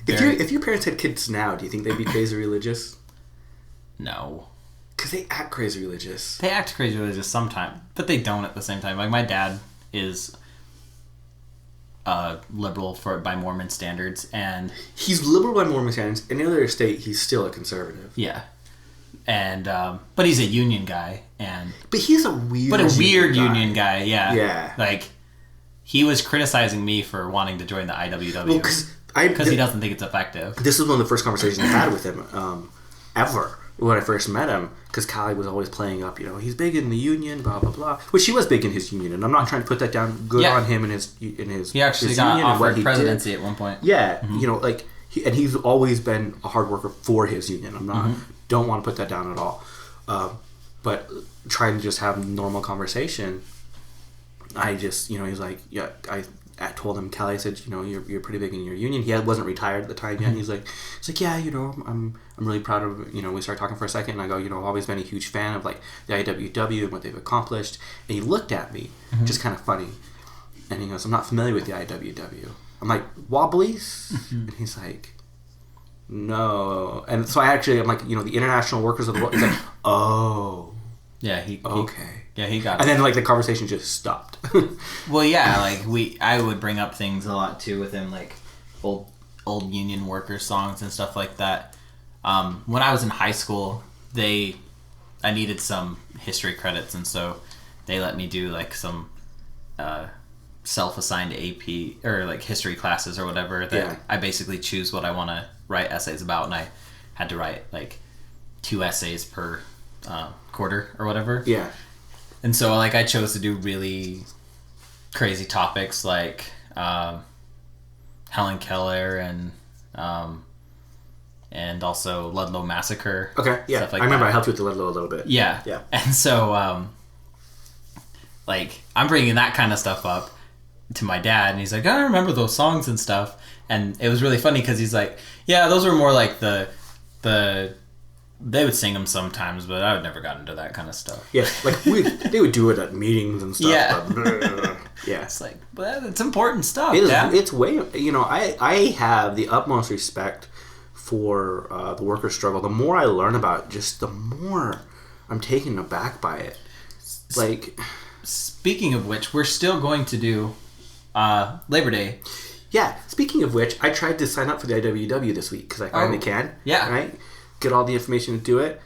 S1: If your parents had kids now, do you think they'd be crazy religious?
S2: No.
S1: Because they act crazy religious.
S2: They act crazy religious sometimes, but they don't at the same time. Like, my dad is liberal by Mormon standards, and...
S1: He's liberal by Mormon standards. In the other state, he's still a conservative.
S2: Yeah. And but he's a union guy,
S1: but he's a weird
S2: union guy.
S1: Yeah.
S2: Like, he was criticizing me for wanting to join the IWW because he doesn't think it's effective.
S1: This was one of the first conversations I had with him ever when I first met him, because Callie was always playing up, he's big in the union, blah blah blah. Which he was big in his union, and I'm not trying to put that down. Good on him and his.
S2: He actually got offered presidency at one point.
S1: Yeah, and he's always been a hard worker for his union. I'm not. Don't want to put that down at all. But trying to just have normal conversation, I just, he's like, yeah, I told him, Callie, I said, you're pretty big in your union. He wasn't retired at the time yet. And he's like, yeah, I'm really proud of, we started talking for a second, and I go, I've always been a huge fan of, like, the IWW and what they've accomplished. And he looked at me, just kind of funny. And he goes, I'm not familiar with the IWW. I'm like, Wobblies? And he's like, no. And so I'm like, the international workers of the world. He's like, oh.
S2: Yeah,
S1: okay.
S2: Yeah, he got it.
S1: And then, like, the conversation just stopped.
S2: Well, yeah, like, I would bring up things a lot, too, with him, like, old union worker songs and stuff like that. When I was in high school, I needed some history credits, and so they let me do, like, some self-assigned AP, or, like, history classes or whatever, that I basically choose what I want to write essays about, and I had to write, like, 2 essays per quarter or whatever.
S1: Yeah.
S2: And so, like, I chose to do really crazy topics like Helen Keller and also Ludlow Massacre.
S1: Okay, yeah.
S2: Stuff like
S1: I remember
S2: that.
S1: I helped you with the Ludlow a little bit.
S2: Yeah.
S1: Yeah.
S2: And so, like, I'm bringing that kind of stuff up to my dad, and he's like, I remember those songs and stuff. And it was really funny because he's like, yeah, those were more like the they would sing them sometimes, but I would never got into that kind of stuff.
S1: Yeah, like they would do it at meetings and stuff.
S2: Yeah.
S1: But, yeah.
S2: It's like, but it's important stuff.
S1: It's way, I have the utmost respect for the worker struggle. The more I learn about it, just the more I'm taken aback by it. Like,
S2: speaking of which, we're still going to do Labor Day.
S1: Yeah, speaking of which, I tried to sign up for the IWW this week because I finally can.
S2: Yeah.
S1: Right? Get all the information to do it.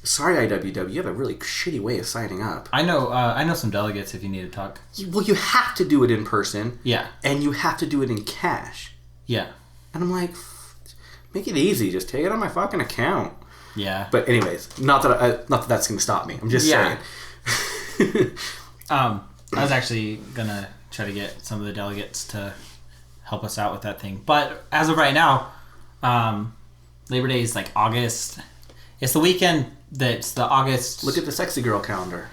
S1: Sorry, IWW, you have a really shitty way of signing up.
S2: I know some delegates if you need to talk.
S1: Well, you have to do it in person.
S2: Yeah. And
S1: you have to do it in cash.
S2: Yeah. And
S1: I'm like, make it easy. Just take it on my fucking account.
S2: Yeah.
S1: But anyways, not that that's going to stop me. I'm just saying.
S2: I was actually going to try to get some of the delegates to help us out with that thing. But as of right now, Labor Day is like August. It's the weekend that's the August.
S1: Look at the sexy girl calendar.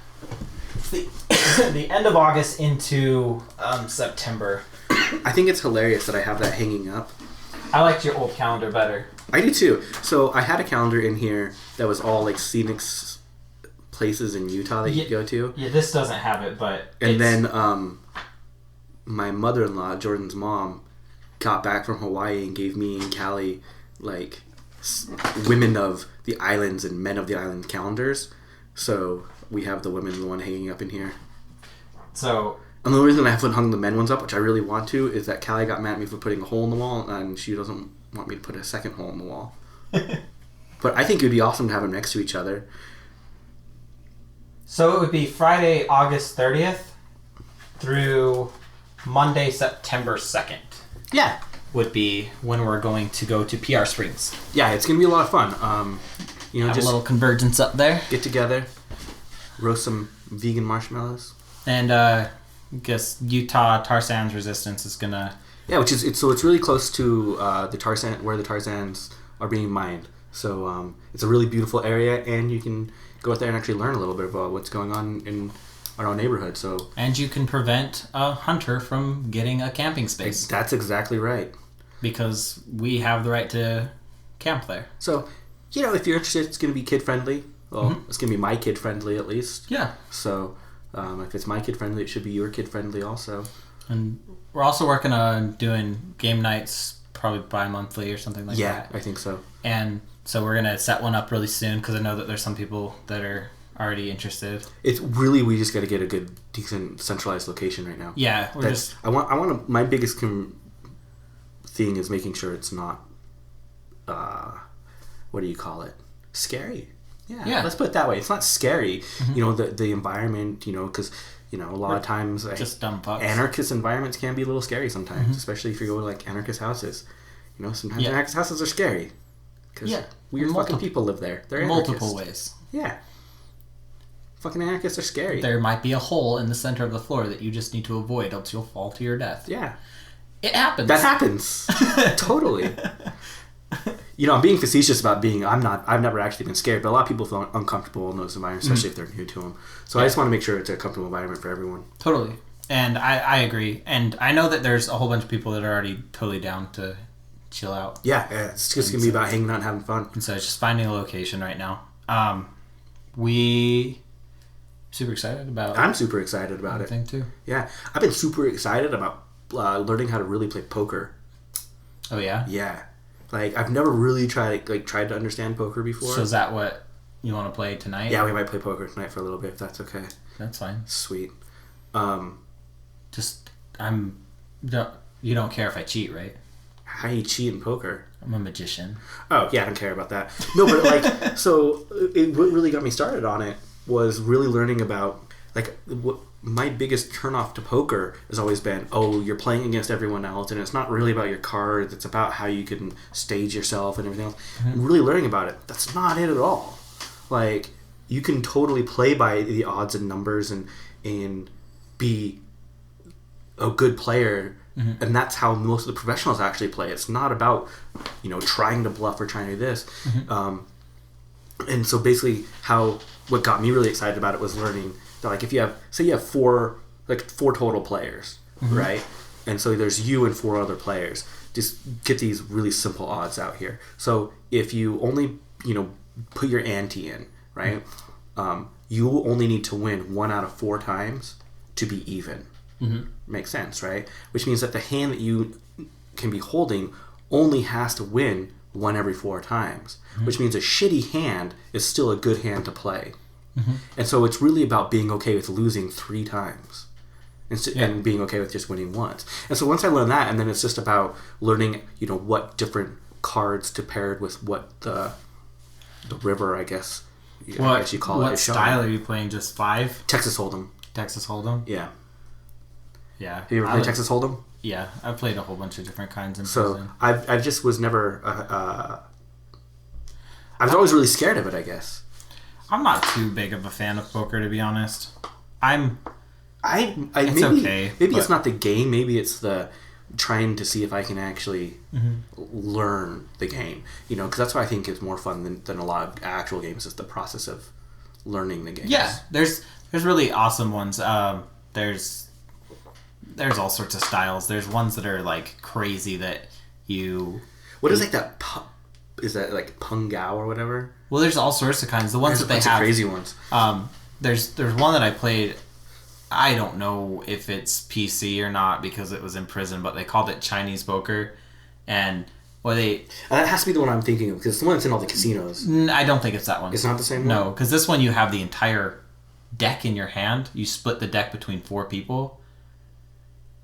S2: The end of August into September.
S1: I think it's hilarious that I have that hanging up.
S2: I liked your old calendar better.
S1: I do too. So I had a calendar in here that was all like scenic places in Utah that you could go to.
S2: Yeah, this doesn't have it, but
S1: and then my mother-in-law, Jordan's mom, got back from Hawaii and gave me and Callie like women of the islands and men of the island calendars. So we have the women one hanging up in here.
S2: So.
S1: And the only reason I haven't hung the men ones up, which I really want to, is that Callie got mad at me for putting a hole in the wall, and she doesn't want me to put a second hole in the wall. But I think it would be awesome to have them next to each other.
S2: So it would be Friday, August 30th through Monday, September 2nd.
S1: Yeah.
S2: Would be when we're going to go to PR Springs.
S1: Yeah, it's going to be a lot of fun.
S2: Have just a little convergence up there.
S1: Get together, roast some vegan marshmallows.
S2: And I guess Utah Tar Sands Resistance is going to...
S1: Yeah, it's really close to the tar sand, where the tar sands are being mined. So it's a really beautiful area, and you can go out there and actually learn a little bit about what's going on in our own neighborhood. So
S2: and you can prevent a hunter from getting a camping space.
S1: That's exactly right.
S2: Because we have the right to camp there.
S1: So, if you're interested, it's going to be kid friendly. Well, It's going to be my kid friendly at least.
S2: Yeah.
S1: So if it's my kid friendly, it should be your kid friendly also.
S2: And we're also working on doing game nights probably bi-monthly or something like that.
S1: Yeah, I think so.
S2: And so we're going to set one up really soon because I know that there's some people that are already interested.
S1: It's really, we just got to get a good, decent, centralized location right now.
S2: Yeah,
S1: my biggest thing is making sure it's not, what do you call it? Scary. Yeah. Let's put it that way. It's not scary. Mm-hmm. The environment, because... a lot of times
S2: just dumb fucks.
S1: Anarchist environments can be a little scary sometimes, especially if you go to like anarchist houses. Sometimes anarchist houses are scary because weird fucking people live there. They're
S2: multiple ways.
S1: Yeah, fucking anarchists are scary.
S2: There might be a hole in the center of the floor that you just need to avoid, else you'll fall to your death.
S1: Yeah,
S2: it happens.
S1: That happens. Totally. I'm being facetious about I've never actually been scared, but a lot of people feel uncomfortable in those environments, especially if they're new to them. So I just want to make sure it's a comfortable environment for everyone.
S2: Totally. And I agree. And I know that there's a whole bunch of people that are already totally down to chill out.
S1: Yeah, it's just going to be about hanging out and having fun.
S2: And so it's just finding a location right now. I'm super excited about
S1: it.
S2: Thing too.
S1: Yeah. I've been super excited about learning how to really play poker.
S2: Oh, yeah?
S1: Yeah. Like, I've never really tried to understand poker before.
S2: So is that what you want to play tonight?
S1: Yeah, we might play poker tonight for a little bit, if that's okay.
S2: That's fine.
S1: Sweet.
S2: You don't care if I cheat, right?
S1: How you cheat in poker?
S2: I'm a magician.
S1: Oh, yeah, I don't care about that. No, but what really got me started on it was really learning about, what my biggest turnoff to poker has always been, you're playing against everyone else, and it's not really about your cards, it's about how you can stage yourself and everything else. Mm-hmm. And really learning about it, that's not it at all. Like, you can totally play by the odds and numbers and be a good player, and that's how most of the professionals actually play. It's not about, trying to bluff or trying to do this. Mm-hmm. And so basically what got me really excited about it was learning that, if you have four total players, right? And so there's you and four other players. Just get these really simple odds out here. So if you only, put your ante in, right? You only need to win 1 out of 4 times to be even. Mm-hmm. Makes sense, right? Which means that the hand that you can be holding only has to win 1 every 4 times. Mm-hmm. Which means a shitty hand is still a good hand to play. Mm-hmm. And so it's really about being okay with losing 3 times and being okay with just winning once. And so once I learned that, and then it's just about learning, what different cards to pair with what the river, I guess you call it.
S2: What style are you playing? Just 5?
S1: Texas Hold'em.
S2: Texas Hold'em?
S1: Yeah.
S2: Yeah.
S1: Have you ever played Texas Hold'em?
S2: Yeah, I've played a whole bunch of different kinds in
S1: prison. I just was never... I was always really scared of it, I guess.
S2: I'm not too big of a fan of poker, to be honest.
S1: It's
S2: okay.
S1: Maybe it's not the game. Maybe it's the trying to see if I can actually learn the game. Because that's what I think is more fun than a lot of actual games, is the process of learning the game.
S2: Yeah, there's really awesome ones. There's all sorts of styles. There's ones that are like crazy that you...
S1: What is like that... Is that like Pungao or whatever?
S2: Well, there's all sorts of kinds. The ones that they have...
S1: crazy ones.
S2: There's one that I played... I don't know if it's PC or not because it was in prison, but they called it Chinese poker. And...
S1: that has to be the one I'm thinking of, because it's the one that's in all the casinos.
S2: I don't think it's that one.
S1: It's not the same one?
S2: No, because this one you have the entire deck in your hand. You split the deck between 4 people.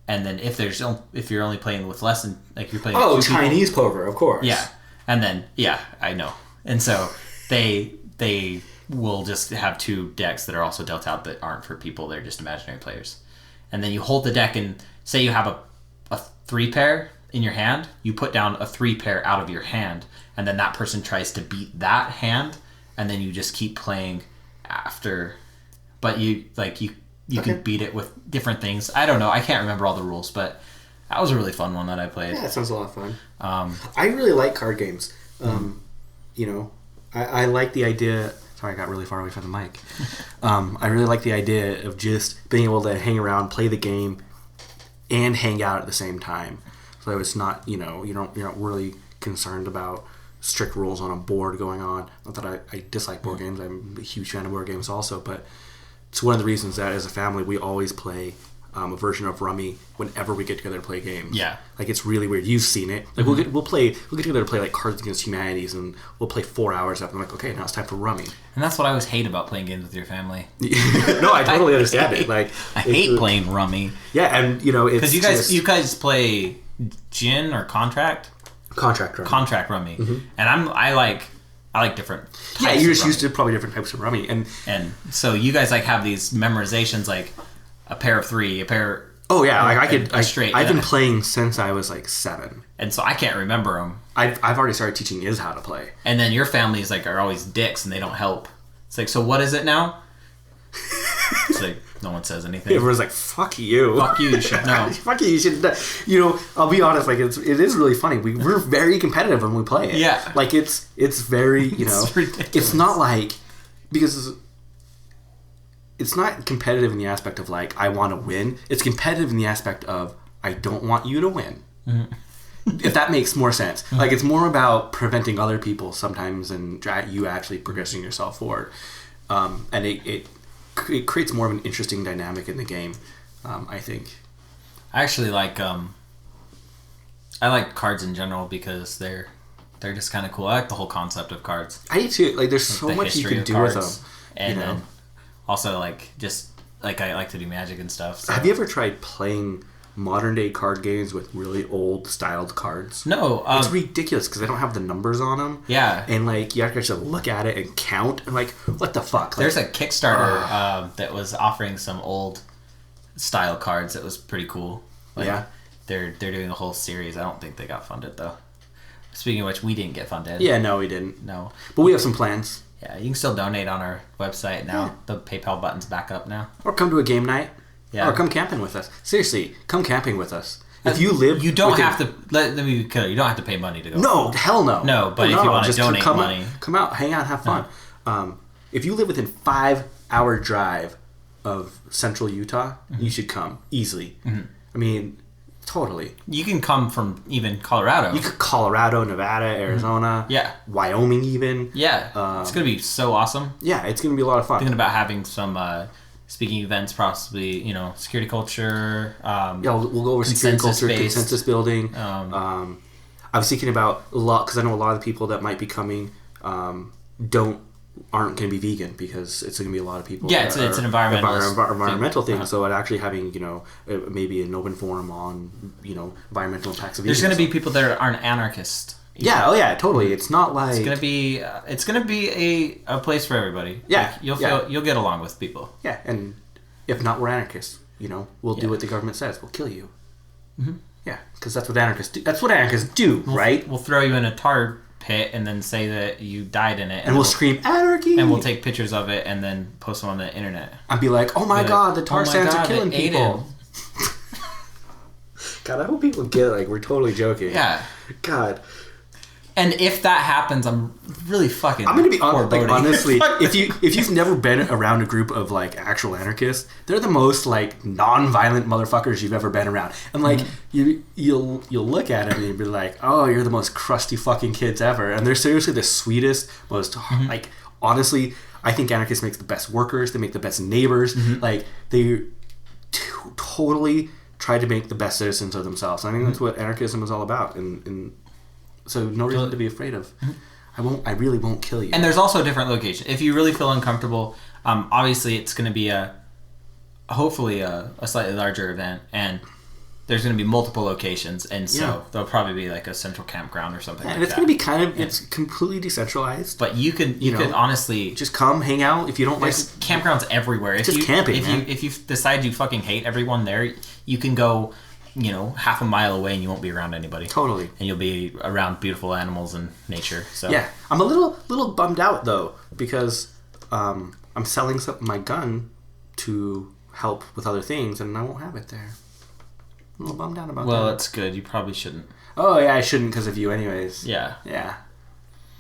S2: And then if you're only playing with less than... like you're playing with 2
S1: Chinese
S2: people,
S1: poker, of course.
S2: Yeah. And then, yeah, I know. And so they will just have 2 decks that are also dealt out that aren't for people. They're just imaginary players. And then you hold the deck and say you have a 3 pair in your hand. You put down a 3 pair out of your hand. And then that person tries to beat that hand. And then you just keep playing after. But you can beat it with different things. I don't know. I can't remember all the rules, but... that was a really fun one that I played.
S1: Yeah, that sounds a lot of fun. I really like card games. I like the idea... Sorry, I got really far away from the mic. I really like the idea of just being able to hang around, play the game, and hang out at the same time. So it's not, you're not really concerned about strict rules on a board going on. Not that I dislike board games. I'm a huge fan of board games also, but it's one of the reasons that as a family we always play a version of Rummy whenever we get together to play games.
S2: Yeah,
S1: like it's really weird. You've seen it. Like we'll get together to play like Cards Against Humanities, and we'll play 4 hours up. And I'm like, okay, now it's time for Rummy.
S2: And that's what I always hate about playing games with your family.
S1: No, I totally understand it. Like
S2: I hate playing Rummy.
S1: Yeah, and it's
S2: because you guys play Gin or Contract Rummy, and I like different types.
S1: Yeah, you're just used to probably different types of Rummy, and
S2: so you guys like have these memorizations like. A pair of 3, a pair...
S1: Oh, yeah. Like
S2: straight.
S1: I've been playing since I was like 7.
S2: And so I can't remember them.
S1: I've already started teaching Iz how to play.
S2: And then your families are always dicks and they don't help. It's like, so what is it now? It's like, no one says anything.
S1: Everyone's like, fuck you.
S2: Fuck you should know.
S1: Fuck you should know. I'll be honest, like, it is really funny. We're very competitive when we play it.
S2: Yeah.
S1: Like, it's very,
S2: It's ridiculous.
S1: It's not like... Because... It's not competitive in the aspect of, like, I want to win. It's competitive in the aspect of, I don't want you to win. If that makes more sense. Like, it's more about preventing other people sometimes and you actually progressing yourself forward. And it creates more of an interesting dynamic in the game, I think.
S2: I actually like... I like cards in general because they're just kind of cool. I like the whole concept of cards.
S1: I do too. Like, there's so much you can do with them.
S2: And then... Also, I like to do Magic and stuff. So.
S1: Have you ever tried playing modern day card games with really old styled cards?
S2: No.
S1: It's ridiculous because they don't have the numbers on them.
S2: Yeah.
S1: And, like, you have to actually look at it and count. And, like, what the fuck? Like,
S2: there's a Kickstarter that was offering some old style cards that was pretty cool. Like,
S1: yeah.
S2: They're doing a whole series. I don't think they got funded, though. Speaking of which, we didn't get funded.
S1: Yeah, no, we didn't.
S2: No.
S1: But we have some plans.
S2: Yeah, you can still donate on our website now. Yeah. The PayPal button's back up now.
S1: Or come to a game night.
S2: Yeah.
S1: Or come camping with us. Seriously, come camping with us. If you live...
S2: You don't have to... Let me be clear. You don't have to pay money to go.
S1: No, hell no.
S2: No, but if you want to donate money...
S1: Come out, hang out, have fun. If you live within 5-hour drive of central Utah, you should come. Easily. I mean... Totally.
S2: You can come from even Colorado.
S1: You could Colorado, Nevada, Arizona.
S2: Yeah.
S1: Wyoming even.
S2: Yeah. It's going to be so awesome.
S1: Yeah, it's going to be a lot of fun.
S2: Thinking about having some speaking events, possibly, security culture.
S1: Yeah, we'll go over security culture, consensus building. I was thinking about a lot, because I know a lot of the people that might be coming aren't going to be vegan, because it's going to be a lot of people.
S2: Yeah, it's an environmental
S1: thing. So actually having maybe an open forum on environmental impacts of veganism.
S2: There's going to be people that aren't anarchist.
S1: Yeah, oh yeah, totally. It's not like
S2: it's going to be a place for everybody.
S1: Yeah,
S2: like, you'll get along with people.
S1: Yeah, and if not, we're anarchists. We'll do what the government says. We'll kill you. Yeah, because that's what anarchists do. That's what anarchists do, right?
S2: We'll throw you in a tar pit and then say that you died in it,
S1: and we'll scream anarchy,
S2: and we'll take pictures of it and then post them on the internet.
S1: I'd be like, oh my god, the tar sands are killing people. God, I hope people get like we're totally joking.
S2: Yeah.
S1: God.
S2: And if that happens, I'm really fucking.
S1: I'm gonna be honest. Like,
S2: foreboding.
S1: honestly, if you've never been around a group of like actual anarchists, they're the most like non-violent motherfuckers you've ever been around. And like you'll look at them and you'll be like, oh, you're the most crusty fucking kids ever. And they're seriously the sweetest, most like honestly, I think anarchists make the best workers. They make the best neighbors. Like they totally try to make the best citizens of themselves. I think that's what anarchism is all about. And so no reason to be afraid of. I really won't kill you.
S2: And there's also different locations. If you really feel uncomfortable, obviously it's going to be hopefully a slightly larger event, and there's going to be multiple locations, and so there'll probably be like a central campground or something like that.
S1: And it's going to be kind of, it's completely decentralized.
S2: But you could honestly
S1: just come, hang out. If you don't like
S2: campgrounds everywhere.
S1: It's just camping,
S2: if you decide you fucking hate everyone there, you can go, half a mile away and you won't be around anybody.
S1: Totally.
S2: And you'll be around beautiful animals and nature. So
S1: yeah, I'm a little bummed out though because I'm selling my gun to help with other things, and I won't have it there. I'm a little bummed out about that.
S2: Well, that's good. You probably shouldn't.
S1: Oh yeah, I shouldn't because of you, anyways.
S2: Yeah.
S1: Yeah.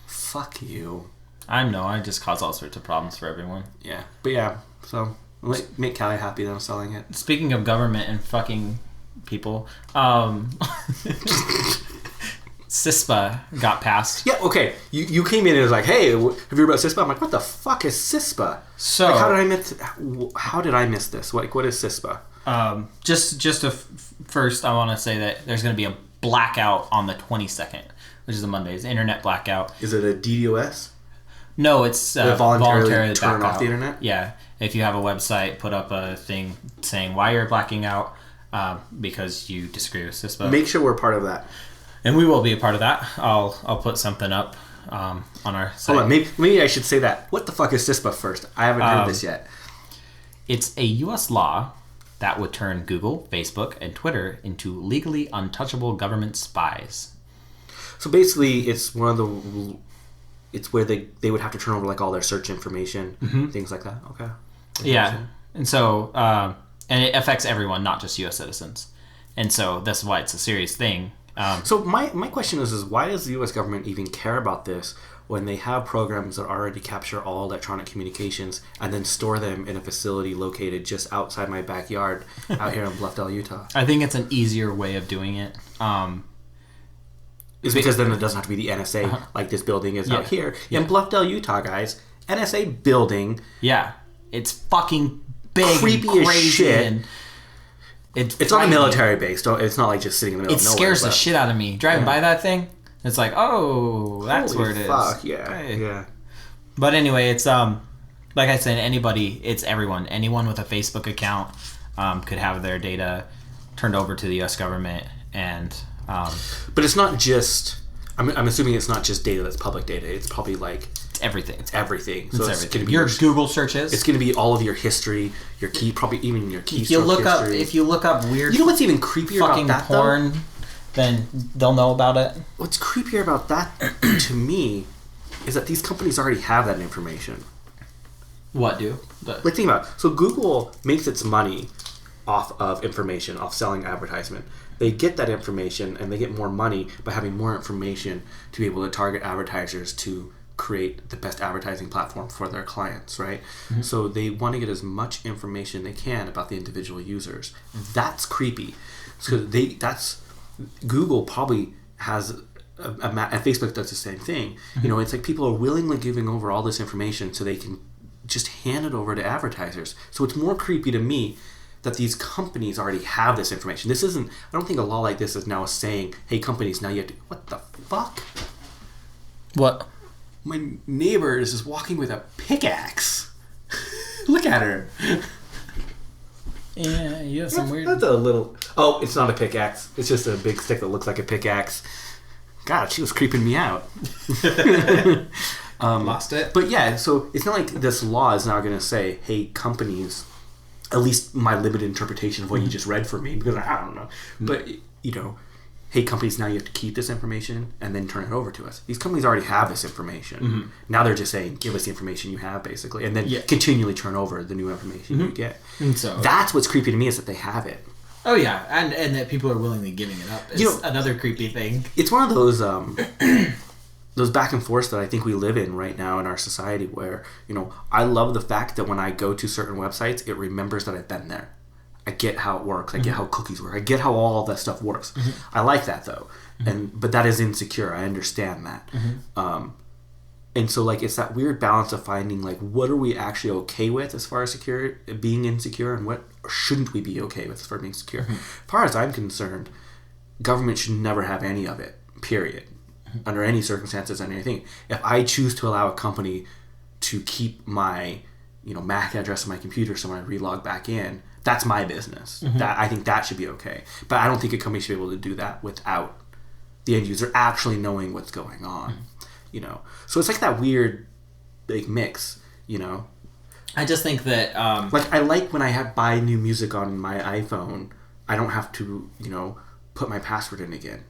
S1: Fuck you.
S2: I just cause all sorts of problems for everyone.
S1: Yeah, but yeah, so make Callie happy that I'm selling it.
S2: Speaking of government and fucking people, CISPA got passed.
S1: Yeah, okay. You came in and was like, hey, have you heard about CISPA? I'm like, what the fuck is CISPA?
S2: So
S1: like, how did I miss this? What is CISPA?
S2: First, I want to say that there's going to be a blackout on the 22nd, which is a Monday. It's an internet blackout.
S1: Is it a DDoS?
S2: No, it's
S1: voluntarily turn
S2: blackout.
S1: off the internet?
S2: Yeah. If you have a website, put up a thing saying why you're blacking out because you disagree with CISPA.
S1: Make sure we're part of that.
S2: And we will be a part of that. I'll put something up on our site.
S1: Hold on, maybe I should say that. What the fuck is CISPA first? I haven't heard this yet.
S2: It's a U.S. law that would turn Google, Facebook, and Twitter into legally untouchable government spies.
S1: So basically, it's one of the... It's where they would have to turn over like all their search information, things like that. Okay.
S2: Yeah. And so... and it affects everyone, not just U.S. citizens. And so that's why it's a serious thing.
S1: So my question is why does the U.S. government even care about this when they have programs that already capture all electronic communications and then store them in a facility located just outside my backyard out here in Bluffdale, Utah?
S2: I think it's an easier way of doing it.
S1: It's because then it doesn't have to be the NSA like this building is out here. In Bluffdale, Utah, guys, NSA building.
S2: Yeah. It's fucking big,
S1: creepy
S2: and
S1: as
S2: crazy,
S1: shit.
S2: and
S1: it's on a military base. It's not like just sitting in the middle of nowhere.
S2: It scares the shit out of me. Driving by that thing, it's like, oh, that's
S1: holy
S2: where it is.
S1: Fuck, yeah,
S2: okay.
S1: Yeah.
S2: But anyway, it's like I said, it's everyone. Anyone with a Facebook account could have their data turned over to the U.S. government, and
S1: but it's not just. I'm assuming it's not just data that's public data. It's probably like
S2: everything.
S1: It's everything.
S2: So it's everything. Your Google searches.
S1: It's going to be all of your history, your key, probably even your keystroke history.
S2: If you look up weird,
S1: you know what's even creepier
S2: fucking
S1: about that
S2: porn,
S1: though?
S2: Then they'll know about it.
S1: What's creepier about that to me is that these companies already have that information.
S2: What do?
S1: Like think about it. So Google makes its money off of information, off selling advertisement. They get that information and they get more money by having more information to be able to target advertisers to create the best advertising platform for their clients, right? Mm-hmm. So they want to get as much information they can about the individual users. That's creepy. So Google probably has and Facebook does the same thing. Mm-hmm. You know, it's like people are willingly giving over all this information so they can just hand it over to advertisers. So it's more creepy to me that these companies already have this information. This isn't, I don't think a law like this is now saying, hey companies, now you have to, what the fuck?
S2: What?
S1: My neighbor is just walking with a pickaxe. Look at her.
S2: Yeah, you have some weird...
S1: That's a little... Oh, it's not a pickaxe. It's just a big stick that looks like a pickaxe. God, she was creeping me out.
S2: Lost it.
S1: But yeah, so it's not like this law is now going to say, hey, companies... At least my limited interpretation of what you just read for me, because I don't know. But, you know, hey, companies, now you have to keep this information and then turn it over to us. These companies already have this information. Mm-hmm. Now they're just saying, give us the information you have, basically, and then continually turn over the new information you get.
S2: And so
S1: that's what's creepy to me is that they have it.
S2: Oh yeah, and that people are willingly giving it up. It's another creepy thing.
S1: It's one of those back and forths that I think we live in right now in our society where, I love the fact that when I go to certain websites, it remembers that I've been there. I get how it works. I get how cookies work. I get how all that stuff works. I like that though. But that is insecure. I understand that. And so it's that weird balance of finding what are we actually okay with as far as being insecure, and what shouldn't we be okay with as far as being secure. As far as I'm concerned, government should never have any of it, period. Under any circumstances and anything. If I choose to allow a company to keep my MAC address on my computer so when I relog back in, that's my business. That I think that should be okay. But I don't think a company should be able to do that without the end user actually knowing what's going on. So it's that weird mix.
S2: I just think that
S1: I like when I buy new music on my iPhone, I don't have to put my password in again.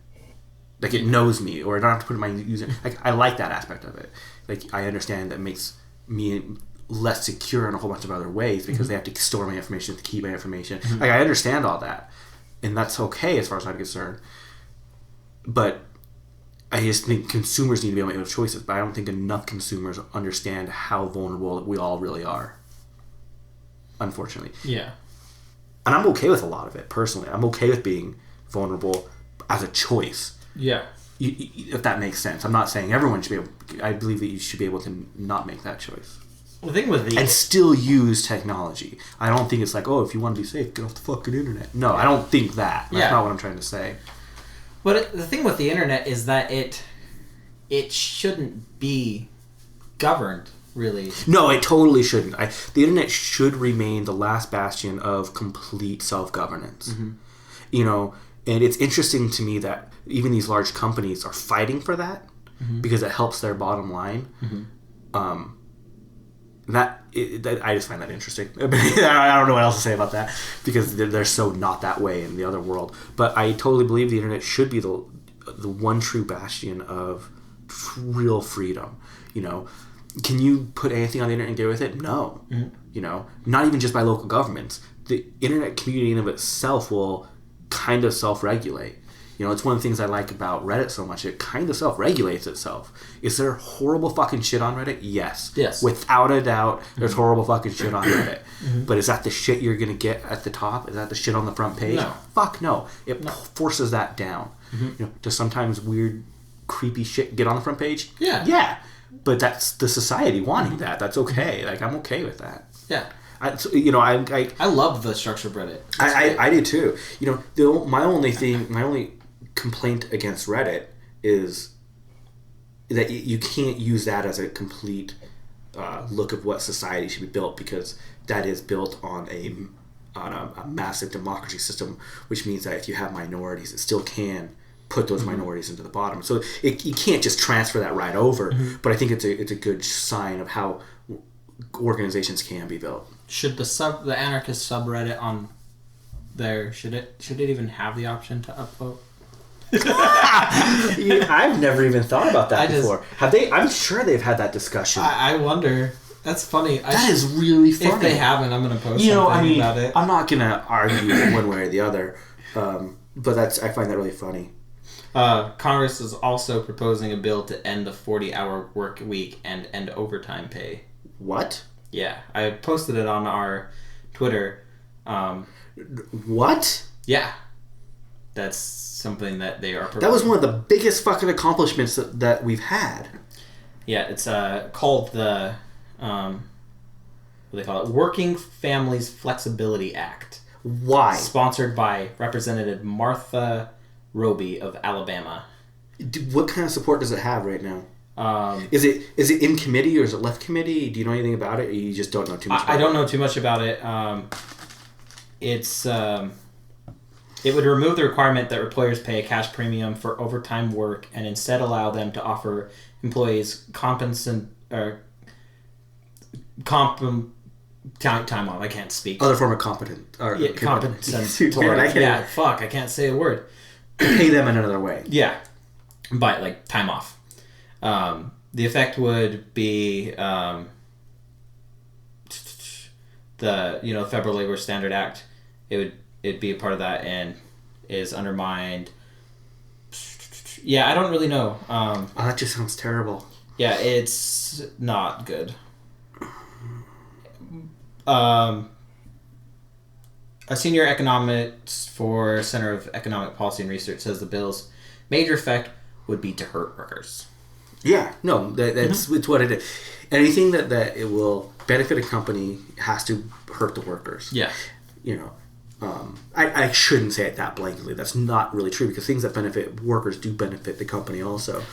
S1: It knows me, or I don't have to put in my user. I like that aspect of it. I understand that makes me less secure in a whole bunch of other ways because they have to store my information, to keep my information. I understand all that, and that's okay as far as I'm concerned. But I just think consumers need to be able to make choices. But I don't think enough consumers understand how vulnerable we all really are. Unfortunately.
S2: Yeah. And
S1: I'm okay with a lot of it personally. I'm okay with being vulnerable as a choice.
S2: Yeah.
S1: If that makes sense. I'm not saying everyone should be able... I believe that you should be able to not make that choice.
S2: The thing with
S1: and still use technology. I don't think it's if you want to be safe, get off the fucking internet. No, I don't think that. That's not what I'm trying to say.
S2: But the thing with the internet is that it shouldn't be governed, really.
S1: No, it totally shouldn't. The internet should remain the last bastion of complete self-governance. And it's interesting to me that even these large companies are fighting for that because it helps their bottom line. I just find that interesting. I don't know what else to say about that because they're so not that way in the other world. But I totally believe the internet should be the one true bastion of real freedom. Can you put anything on the internet and get away with it? No. Not even just by local governments. The internet community in of itself will kind of self-regulate. It's one of the things I like about Reddit so much. It kind of self-regulates itself. Is there horrible fucking shit on Reddit? Yes. Without a doubt, there's horrible fucking shit on Reddit. But is that the shit you're going to get at the top? Is that the shit on the front page?
S2: No.
S1: Fuck no. It forces that down. Does sometimes weird, creepy shit get on the front page?
S2: Yeah.
S1: Yeah. But that's the society wanting that. That's okay. I'm okay with that.
S2: Yeah.
S1: I
S2: love the structure of Reddit.
S1: I do too. My only complaint against Reddit is that you can't use that as a complete look of what society should be built, because that is built on a massive democracy system, which means that if you have minorities, it still can put those minorities into the bottom. So you can't just transfer that right over. But I think it's a good sign of how organizations can be built.
S2: Should the anarchist subreddit on there, should it even have the option to upvote?
S1: I've never even thought about that before. Have they? I'm sure they've had that discussion.
S2: I wonder. That's funny.
S1: That is really funny.
S2: If they haven't, I'm going to post something about it.
S1: I'm not going to argue one way or the other, but I find that really funny.
S2: Congress is also proposing a bill to end the 40-hour work week and end overtime pay.
S1: What?
S2: Yeah, I posted it on our Twitter.
S1: What?
S2: Yeah. That's something that they are proposing.
S1: That was one of the biggest fucking accomplishments that we've had.
S2: Yeah, it's called the, what do they call it? Working Families Flexibility Act.
S1: Why?
S2: Sponsored by Representative Martha Roby of Alabama.
S1: What kind of support does it have right now? Is it in committee or is it left committee? Do you know anything about it, or you just don't know too much about it?
S2: I don't know too much about it. It would remove the requirement that employers pay a cash premium for overtime work and instead allow them to offer employees time off. I can't speak.
S1: Other form of competent.
S2: Yeah, fuck, I can't say a word.
S1: Pay them in another way.
S2: Yeah, by time off. The effect would be the Federal Labor Standard Act. It would it'd be a part of that and is undermined. Yeah, I don't really know.
S1: That just sounds terrible.
S2: Yeah, it's not good. A senior economist for Center of Economic Policy and Research says the bill's major effect would be to hurt workers.
S1: Yeah, no, that's it's what it is. Anything that it will benefit a company has to hurt the workers.
S2: Yeah.
S1: You know, I shouldn't say it that blankly. That's not really true because things that benefit workers do benefit the company also,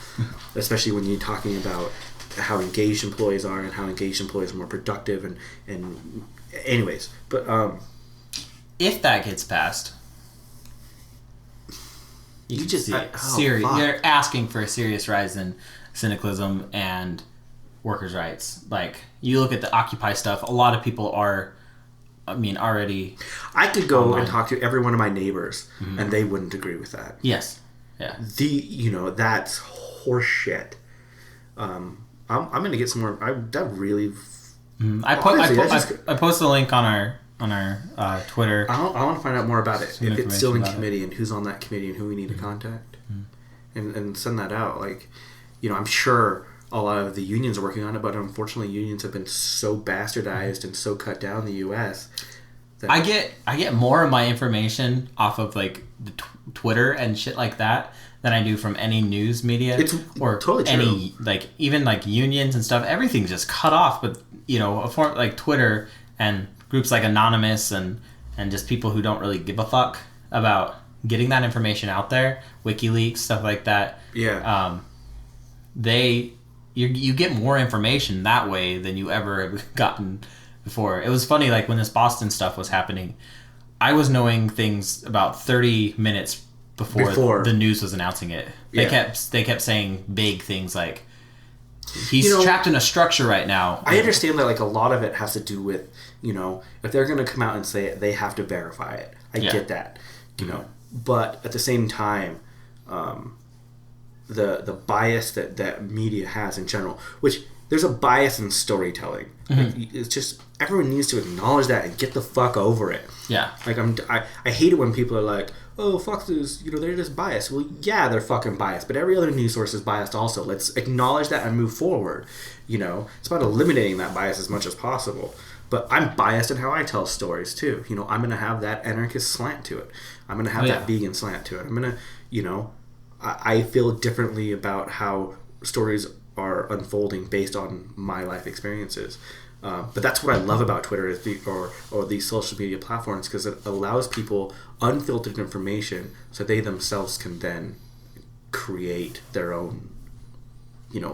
S1: especially when you're talking about how engaged employees are and how engaged employees are more productive and anyways. But
S2: if that gets passed, you just see it. You're asking for a serious rise in cynicism and workers' rights. Like, you look at the Occupy stuff, a lot of people are, already...
S1: I could go online and talk to every one of my neighbors, and they wouldn't agree with that.
S2: Yes. Yeah.
S1: That's horseshit. I'm going to get some more... That really...
S2: I posted a link on our Twitter.
S1: I want to find out more about it. If it's still in committee and who's on that committee and who we need to contact. And send that out. Like, I'm sure a lot of the unions are working on it, but unfortunately unions have been so bastardized and so cut down in the U.S. that
S2: I get more of my information off of like the Twitter and shit like that than I do from any news media.
S1: It's
S2: or
S1: totally true.
S2: Any even unions and stuff. Everything's just cut off. But a form like Twitter and groups like Anonymous and just people who don't really give a fuck about getting that information out there, WikiLeaks, stuff like that.
S1: Yeah.
S2: You get more information that way than you ever have gotten before. It was funny, like when this Boston stuff was happening, I was knowing things about 30 minutes before the news was announcing it. They kept saying big things like, he's trapped in a structure right now.
S1: I understand that a lot of it has to do with, if they're going to come out and say it, they have to verify it. I get that, But at the same time, the bias that media has in general, which there's a bias in storytelling. It's just everyone needs to acknowledge that and get the fuck over it.
S2: Yeah.
S1: I hate it when people are like, oh, fuck this, they're just biased. Well, yeah, they're fucking biased, but every other news source is biased also. Let's acknowledge that and move forward. It's about eliminating that bias as much as possible. But I'm biased in how I tell stories too. I'm going to have that anarchist slant to it. I'm going to have that vegan slant to it. I'm going to, I feel differently about how stories are unfolding based on my life experiences. But that's what I love about Twitter or these social media platforms, because it allows people unfiltered information so they themselves can then create their own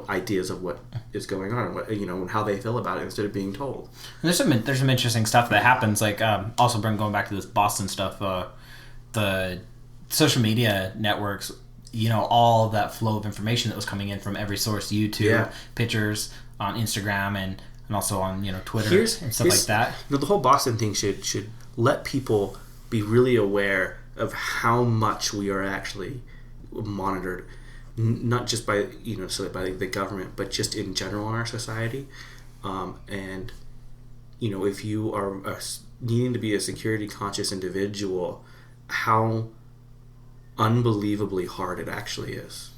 S1: ideas of what is going on and what and how they feel about it instead of being told.
S2: And there's some interesting stuff that happens, like also going back to this Boston stuff, the social media networks, all that flow of information that was coming in from every source, YouTube, pictures on Instagram and also on Twitter and stuff like that.
S1: The whole Boston thing should let people be really aware of how much we are actually monitored, not just by by the government, but just in general in our society. And if you are needing to be a security conscious individual, how unbelievably hard it actually is.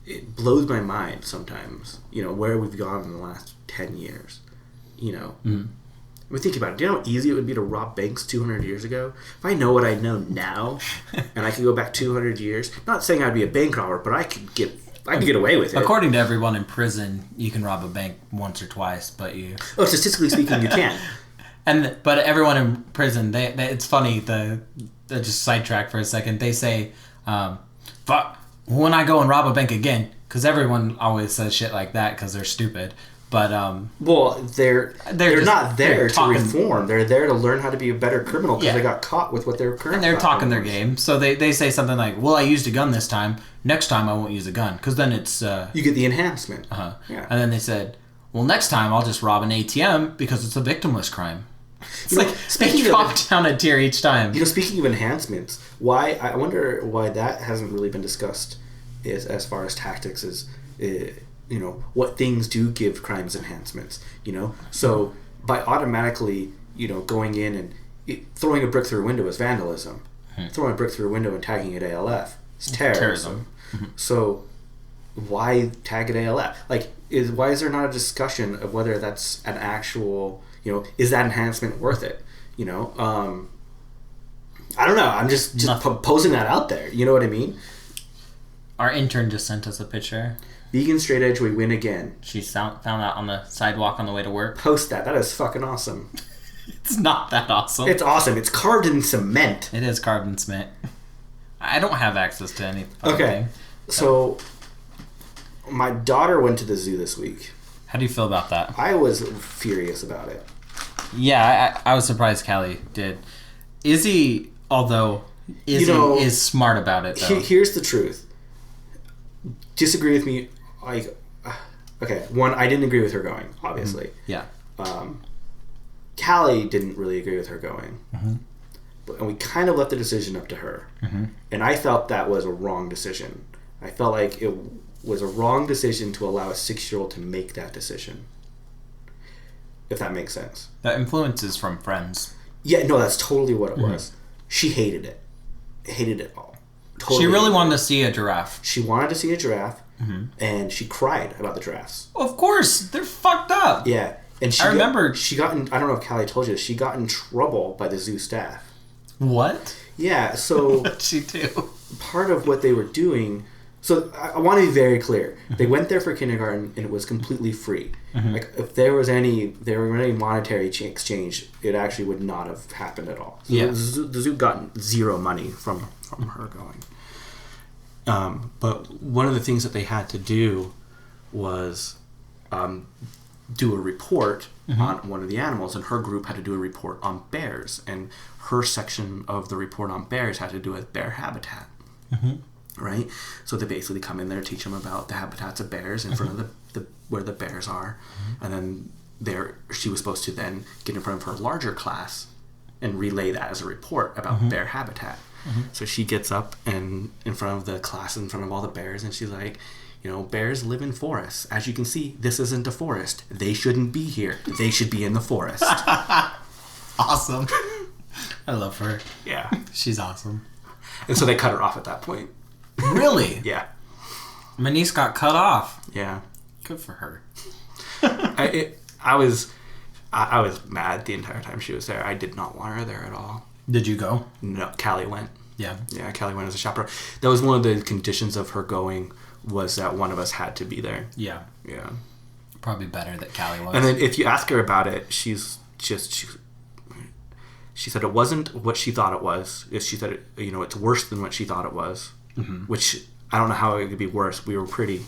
S1: It blows my mind sometimes, where we've gone in the last 10 years, think about it. Do you know how easy it would be to rob banks 200 years ago? If I know what I know now, and I could go back 200 years, not saying I'd be a bank robber, but I could get away with it.
S2: According to everyone in prison, you can rob a bank once or twice, but
S1: statistically speaking, you can.
S2: But everyone in prison, they it's funny, they just sidetrack for a second. They say, fuck, when I go and rob a bank again, because everyone always says shit like that because they're stupid. But
S1: they're not there to reform. They're there to learn how to be a better criminal because they got caught with what their current.
S2: And they're talking their game, so they say something like, "Well, I used a gun this time. Next time I won't use a gun because then it's
S1: you get the enhancement."
S2: Yeah. And then they said, "Well, next time I'll just rob an ATM because it's a victimless crime." It's they drop down a tier each time.
S1: Speaking of enhancements, I wonder why that hasn't really been discussed as far as tactics is. What things do give crimes enhancements, so by automatically, going in and throwing a brick through a window is vandalism. Throwing a brick through a window and tagging it ALF is terrorism. So why tag it ALF? Like, why is there not a discussion of whether that's an actual, is that enhancement worth it? I don't know. I'm just posing that out there. You know what I mean?
S2: Our intern just sent us a picture.
S1: Vegan straight edge, we win again.
S2: She found that on the sidewalk on the way to work.
S1: Post that. That is fucking awesome.
S2: It's not that awesome.
S1: It's awesome. It's carved in cement.
S2: It is carved in cement. I don't have access to any fucking thing.
S1: So, my daughter went to the zoo this week.
S2: How do you feel about that?
S1: I was furious about it.
S2: Yeah, I was surprised Callie did. Izzy, although Izzy is smart about it, though.
S1: Here's the truth. Disagree with me. One, I didn't agree with her going, obviously.
S2: Yeah.
S1: Callie didn't really agree with her going. And we kind of left the decision up to her. And I felt that was a wrong decision. I felt like it was a wrong decision to allow a 6-year-old to make that decision. If that makes sense.
S2: The influence is from friends.
S1: Yeah, no, that's totally what it was. She hated it. Hated it all. Totally.
S2: She really wanted to see a giraffe.
S1: She wanted to see a giraffe, and she cried about the giraffes.
S2: Of course, they're fucked up.
S1: Yeah, and
S2: I remember
S1: she got in. I don't know if Callie told you. She got in trouble by the zoo staff.
S2: What?
S1: Yeah, so
S2: What'd she do?
S1: Part of what they were doing. So I want to be very clear. They went there for kindergarten, and it was completely free. Like if there were any monetary exchange, it actually would not have happened at all. So the zoo got zero money from her going. But one of the things that they had to do was do a report on one of the animals, and her group had to do a report on bears, and her section of the report on bears had to do with bear habitat. Right? So they basically come in there, teach them about the habitats of bears in front of the where the bears are, and then she was supposed to then get in front of her larger class and relay that as a report about bear habitat. So she gets up and in front of the class, in front of all the bears, and she's like, bears live in forests. As you can see, this isn't a forest. They shouldn't be here. They should be in the forest.
S2: Awesome. I love her.
S1: Yeah.
S2: She's awesome.
S1: And so they cut her off at that point.
S2: Really?
S1: Yeah.
S2: My niece got cut off.
S1: Yeah.
S2: Good for her.
S1: I was mad the entire time she was there. I did not want her there at all.
S2: Did you go?
S1: No, Callie went.
S2: Yeah.
S1: Yeah, Callie went as a chaperone. That was one of the conditions of her going, was that one of us had to be there.
S2: Yeah.
S1: Yeah.
S2: Probably better that Callie was.
S1: And then if you ask her about it, she said it wasn't what she thought it was. She said, it's worse than what she thought it was, which I don't know how it could be worse. We were pretty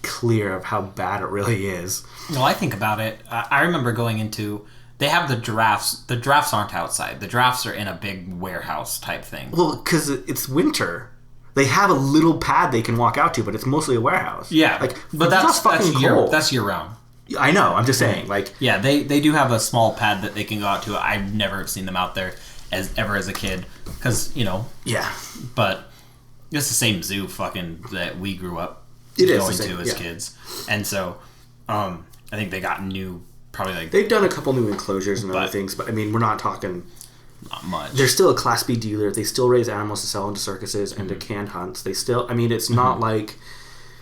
S1: clear of how bad it really is.
S2: Well, I think about it. I remember going into... They have the giraffes. The giraffes aren't outside. The giraffes are in a big warehouse type thing.
S1: Well, because it's winter. They have a little pad they can walk out to, but it's mostly a warehouse.
S2: Yeah.
S1: But that's fucking cold.
S2: That's year round.
S1: I know. I'm just saying.
S2: Yeah, they do have a small pad that they can go out to. I've never seen them out there as a kid. Because,
S1: Yeah.
S2: But it's the same zoo fucking that we grew up
S1: going
S2: to as kids. And so I think they got new... Probably
S1: they've done a couple new enclosures and other things, but I mean, we're not talking...
S2: Not much.
S1: They're still a Class B dealer. They still raise animals to sell into circuses and to canned hunts. They still... I mean, it's not like...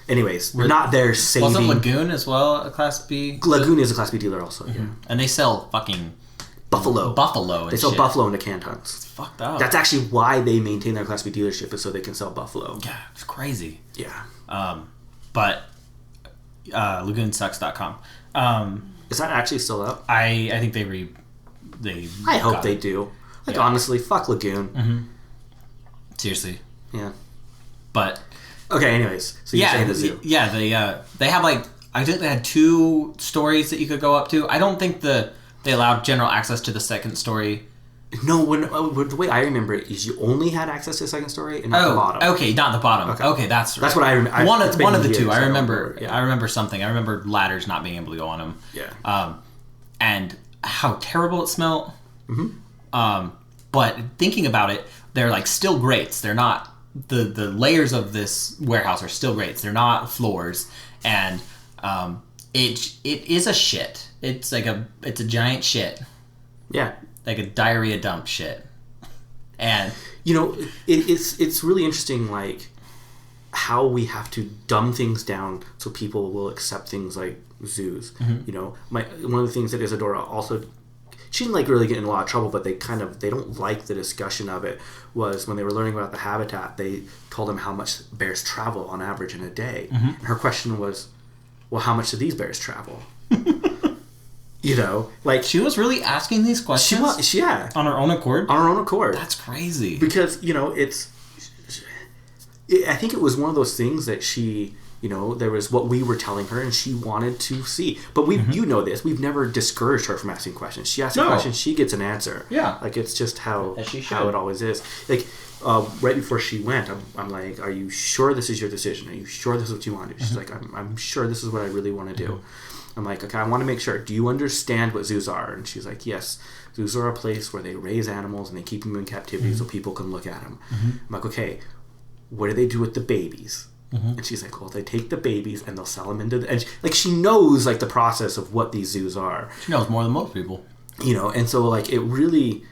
S1: Anyways, we're not there saving...
S2: Wasn't Lagoon as well a Class B?
S1: Lagoon is a Class B dealer also, yeah.
S2: And they sell fucking...
S1: Buffalo.
S2: And
S1: they sell
S2: shit.
S1: buffalo into canned hunts.
S2: It's fucked up.
S1: That's actually why they maintain their Class B dealership, is so they can sell buffalo.
S2: Yeah, it's crazy.
S1: Yeah.
S2: But... LagoonSucks.com.
S1: Is that actually still up?
S2: I think they
S1: I hope they do. Honestly, fuck Lagoon.
S2: Seriously.
S1: Yeah.
S2: But
S1: okay. Anyways, so you're saying the zoo?
S2: Yeah. They have I think they had 2 stories that you could go up to. I don't think they allowed general access to the second story.
S1: No, the way I remember it is you only had access to the second story and not the bottom.
S2: Okay, not the bottom. Okay, that's right.
S1: That's what I remember.
S2: One of the 2. I remember.
S1: Yeah.
S2: I remember something. I remember ladders not being able to go on them.
S1: Yeah.
S2: And how terrible it smelled. But thinking about it, they're still grates. They're not the layers of this warehouse are still grates. They're not floors, and It is a shit. It's a giant shit.
S1: Yeah.
S2: Like a diarrhea dump shit. And
S1: it's really interesting, like how we have to dumb things down so people will accept things like zoos. One of the things that Isadora also, she didn't like really get in a lot of trouble, but they don't like the discussion of it, was when they were learning about the habitat, they told them how much bears travel on average in a day. And her question was, well, how much do these bears travel? Like
S2: she was really asking these questions.
S1: She was,
S2: on her own accord. That's crazy.
S1: Because I think it was one of those things that she, there was what we were telling her, and she wanted to see. But we've never discouraged her from asking questions. She asks a question, she gets an answer.
S2: Yeah,
S1: like it's just how it always is. Like right before she went, I'm like, "Are you sure this is your decision? Are you sure this is what you want to do?" She's like, "I'm sure this is what I really want to do." I'm like, "Okay, I want to make sure. Do you understand what zoos are?" And she's like, "Yes, zoos are a place where they raise animals and they keep them in captivity so people can look at them." I'm like, "Okay, what do they do with the babies?" And she's like, "Well, they take the babies and they'll sell them into the..." And she knows like the process of what these zoos are.
S2: She knows more than most people.
S1: And so like it really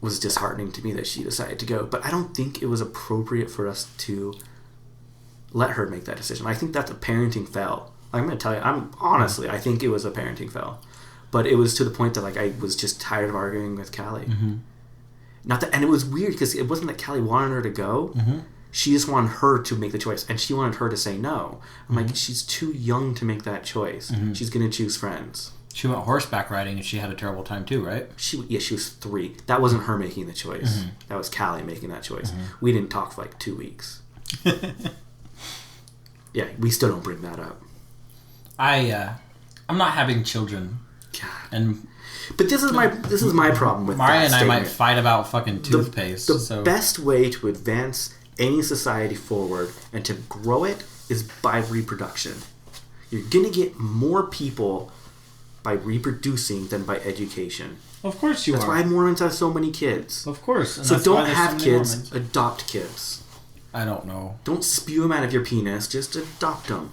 S1: was disheartening to me that she decided to go. But I don't think it was appropriate for us to let her make that decision. I think that's a parenting fail. I'm going to tell you, I think it was a parenting fail. But it was to the point that like I was just tired of arguing with Callie. And it was weird because it wasn't that Callie wanted her to go. She just wanted her to make the choice, and she wanted her to say no. I'm like, she's too young to make that choice. She's going to choose friends.
S2: She went horseback riding, and she had a terrible time too, right?
S1: She was 3. That wasn't her making the choice. That was Callie making that choice. We didn't talk for like 2 weeks. Yeah, we still don't bring that up.
S2: I'm not having children.
S1: God. But this is my problem with
S2: Maria
S1: that
S2: and
S1: statement.
S2: I might fight about fucking toothpaste.
S1: The best way to advance any society forward and to grow it is by reproduction. You're going to get more people by reproducing than by education.
S2: Of course you
S1: That's why Mormons have so many kids.
S2: Of course.
S1: So don't have kids, adopt kids.
S2: I don't know.
S1: Don't spew them out of your penis, just adopt them.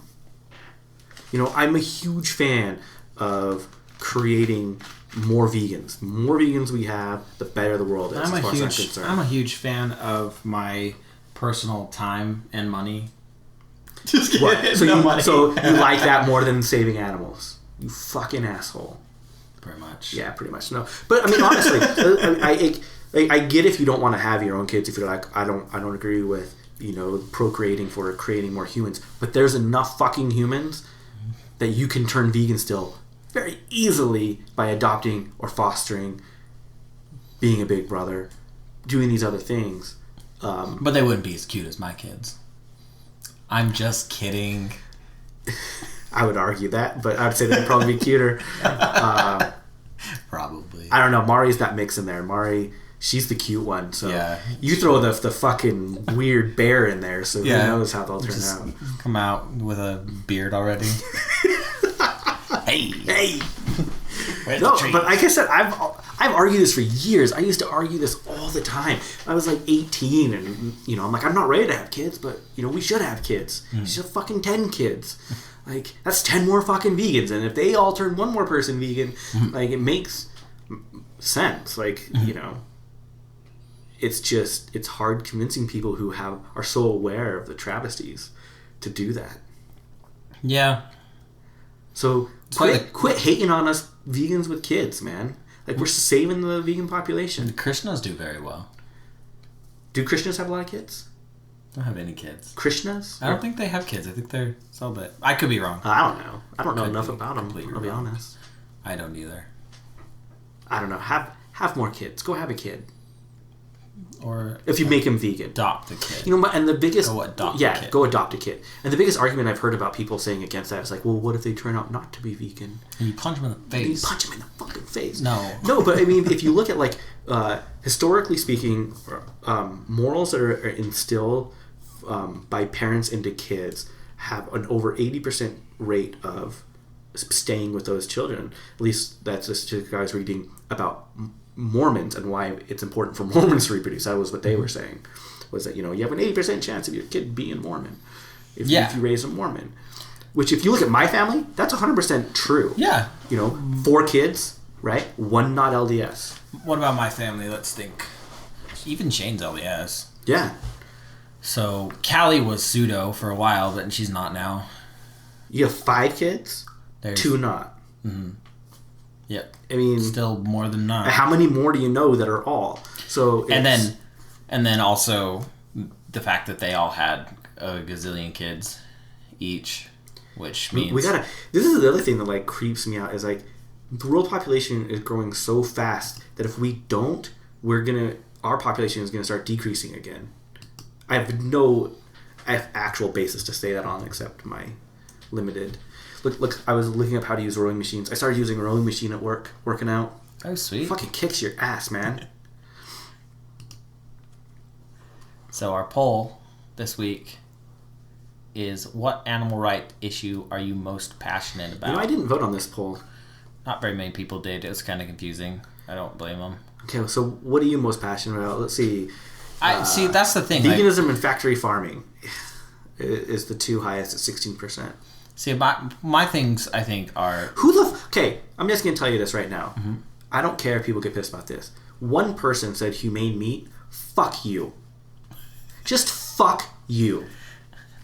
S1: I'm a huge fan of creating more vegans. The more vegans we have, the better the world is, as far as I'm concerned.
S2: I'm a huge fan of my personal time and money. Just kidding.
S1: What? So you like that more than saving animals? You fucking asshole.
S2: Pretty much.
S1: Yeah, pretty much. No, but I mean honestly, I get if you don't want to have your own kids. If you're like, I don't agree with procreating for creating more humans. But there's enough fucking humans that you can turn vegan still very easily by adopting or fostering, being a big brother, doing these other things.
S2: But they wouldn't be as cute as my kids. I'm just kidding.
S1: I would argue that, but I would say they'd probably be cuter.
S2: Probably.
S1: I don't know. Mari's that mix in there. Mari, she's the cute one. So
S2: yeah.
S1: You throw the fucking weird bear in there, so who knows how they'll turn out.
S2: Come out with a beard already. Hey.
S1: No, but like I said, I've argued this for years. I used to argue this all the time. I was like 18, and I'm like, I'm not ready to have kids, but we should have kids. You should have fucking 10 kids. Like that's 10 more fucking vegans, and if they all turn one more person vegan, like it makes sense. Like it's hard convincing people who are so aware of the travesties to do that.
S2: Yeah.
S1: So quit hating on us vegans with kids, man. Like we're saving the vegan population.
S2: The Krishnas do very well.
S1: Do Krishnas have a lot of kids?
S2: Don't have any kids.
S1: Krishnas?
S2: I don't think they have kids. I think they're celibate. I could be wrong.
S1: I don't know. I don't know enough about them. I'll be honest.
S2: I don't either.
S1: I don't know. Have more kids. Go have a kid.
S2: Or
S1: if you make him vegan,
S2: adopt a kid.
S1: And the biggest
S2: go adopt a kid.
S1: Go adopt a kid. And the biggest argument I've heard about people saying against that is like, well, what if they turn out not to be vegan?
S2: And you punch them in the face.
S1: You punch them in the fucking face.
S2: No,
S1: but I mean, if you look at like historically speaking, morals that are instilled by parents into kids have an over 80% rate of staying with those children. At least that's a statistic I was reading about Mormons and why it's important for Mormons to reproduce. That was what they were saying, was that you have an 80% chance of your kid being Mormon if you raise a Mormon. Which, if you look at my family, that's 100% true.
S2: Yeah.
S1: 4 kids, right? 1 not LDS.
S2: What about my family? Let's think. Even Shane's LDS.
S1: Yeah.
S2: So Callie was pseudo for a while, but she's not now.
S1: You have 5 kids, 2 not.
S2: Mm-hmm. Yep.
S1: I mean,
S2: still more than not.
S1: How many more do you know that are all? So
S2: and then also the fact that they all had a gazillion kids each, which means
S1: This is the other thing that like creeps me out is like the world population is growing so fast that if we don't, our population is gonna start decreasing again. I have no actual basis to say that on except my limited. Look! I was looking up how to use rowing machines. I started using a rowing machine at work, working out.
S2: Oh, sweet!
S1: Fucking kicks your ass, man.
S2: So our poll this week is: what animal right issue are you most passionate about?
S1: I didn't vote on this poll.
S2: Not very many people did. It was kind of confusing. I don't blame them.
S1: Okay, so what are you most passionate about? Let's see.
S2: See, that's the thing.
S1: Veganism and factory farming is the 2 highest at 16%.
S2: See, my things, I think, are...
S1: Okay, I'm just going to tell you this right now. Mm-hmm. I don't care if people get pissed about this. One person said humane meat. Fuck you. Just fuck you.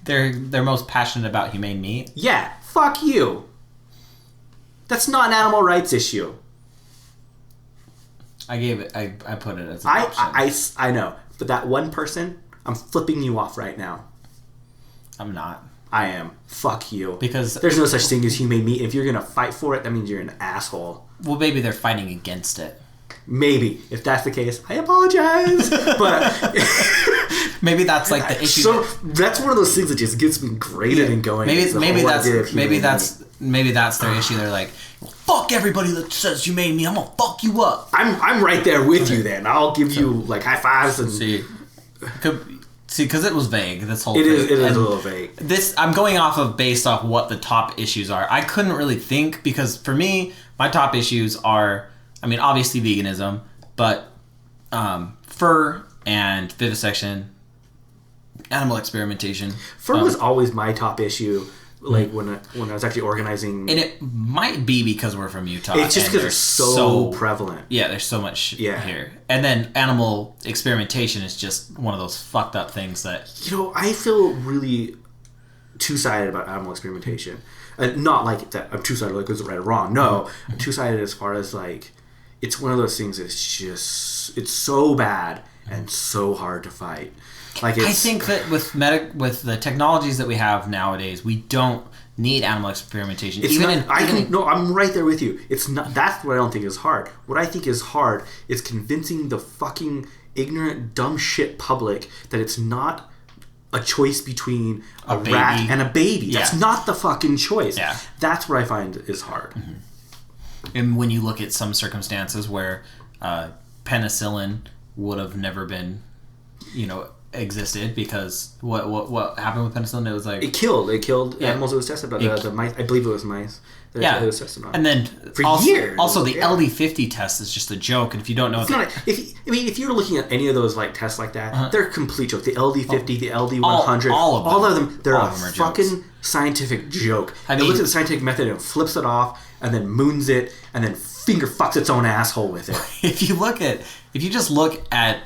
S2: They're most passionate about humane meat?
S1: Yeah, fuck you. That's not an animal rights issue.
S2: I put it as an option.
S1: I know. But that one person, I'm flipping you off right now.
S2: I'm not.
S1: I am. Fuck you.
S2: Because
S1: there's no such thing as humane meat. If you're going to fight for it, that means you're an asshole.
S2: Well, maybe they're fighting against it.
S1: Maybe. If that's the case, I apologize. But
S2: maybe that's like the issue.
S1: So that's one of those things that just gets me graded and going.
S2: Maybe that's their issue. They're like, fuck everybody that says you made me. I'm gonna fuck you up.
S1: I'm right there with you. Then I'll give you like high fives and
S2: see, because it was vague. This whole
S1: it
S2: thing.
S1: It is a little vague.
S2: I'm going based off what the top issues are. I couldn't really think because for me, my top issues are, I mean, obviously veganism, but fur and vivisection, animal experimentation.
S1: Fur was always my top issue. Like when I was actually organizing,
S2: and it might be because we're from Utah.
S1: It's just because it's so prevalent.
S2: Yeah, there's so much here, and then animal experimentation is just one of those fucked up things that
S1: I feel really two-sided about animal experimentation. Not like that. I'm two-sided like is it right or wrong. No, I'm two-sided as far as like it's one of those things that's just it's so bad and so hard to fight. Like I think
S2: that with the technologies that we have nowadays, we don't need animal experimentation.
S1: I'm right there with you. It's not. That's what I don't think is hard. What I think is hard is convincing the fucking ignorant, dumb shit public that it's not a choice between a rat and a baby. Yeah. That's not the fucking choice. Yeah. That's what I find is hard.
S2: Mm-hmm. And when you look at some circumstances where penicillin would have never been, existed because what happened with penicillin? It was like
S1: it killed animals it was tested on. The mice, I believe it was mice. It was tested on.
S2: And then
S1: for years.
S2: Also, the LD50 test is just a joke. And if you don't know,
S1: if you're looking at any of those like tests like that, they're a complete joke. The LD50, the LD100, all of them, they're a fucking scientific joke. It looks at the scientific method and flips it off, and then moons it, and then finger fucks its own asshole with it.
S2: If you just look at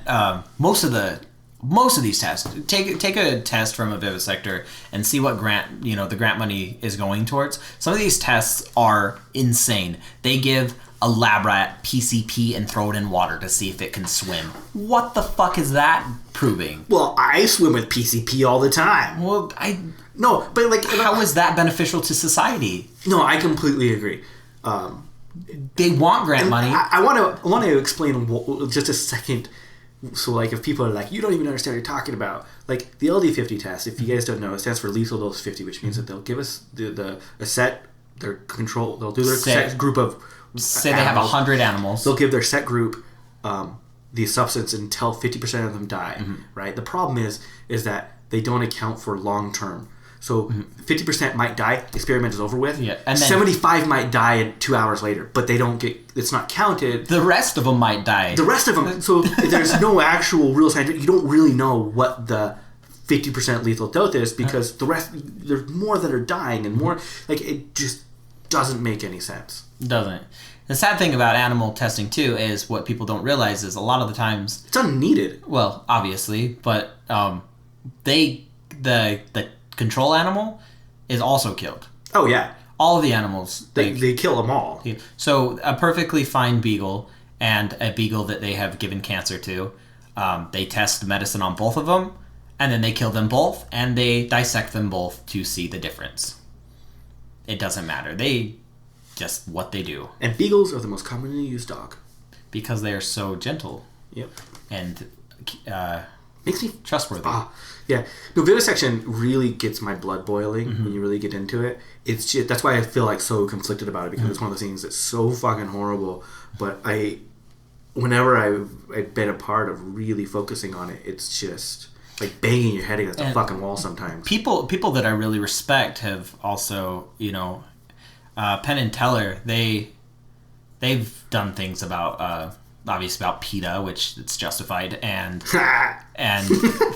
S2: most of these tests, take a test from a vivisector and see what the grant money is going towards. Some of these tests are insane. They give a lab rat PCP and throw it in water to see if it can swim. What the fuck is that proving?
S1: Well, I swim with PCP all the time.
S2: Well,
S1: no, but like,
S2: how is that beneficial to society?
S1: No, I completely agree.
S2: They want grant money.
S1: I want to explain just a second. So, like, if people are like, you don't even understand what you're talking about, like, the LD50 test, if you guys don't know, it stands for lethal dose 50, which means that they'll give us they'll do their set group of
S2: say animals. They have 100 animals.
S1: They'll give their set group the substance until 50% of them die, right? The problem is that they don't account for long term. So 50% might die, experiment is over with. Yeah, and then 75 might die 2 hours later, but they don't get, it's not counted.
S2: The rest of them might die.
S1: The rest of them, so there's no actual real scientific, you don't really know what the 50% lethal doses because the rest, there's more that are dying and more, like, it just doesn't make any sense.
S2: Doesn't. The sad thing about animal testing too is what people don't realize is a lot of the times
S1: it's unneeded.
S2: Well, obviously, but the control animal is also killed.
S1: Oh yeah,
S2: all of the animals
S1: they kill them all.
S2: So a perfectly fine beagle and a beagle that they have given cancer to, they test medicine on both of them, and then they kill them both and they dissect them both to see the difference. It doesn't matter. They just what they do.
S1: And beagles are the most commonly used dog.
S2: Because they are so gentle.
S1: Yep.
S2: And
S1: makes me
S2: trustworthy.
S1: Yeah. No, vivisection really gets my blood boiling when you really get into it. It's just, that's why I feel like so conflicted about it, because it's one of those things that's so fucking horrible. But whenever I've been a part of really focusing on it, it's just like banging your head against the fucking wall sometimes.
S2: People that I really respect have also, Penn and Teller, they've done things about obviously about PETA, which it's justified, and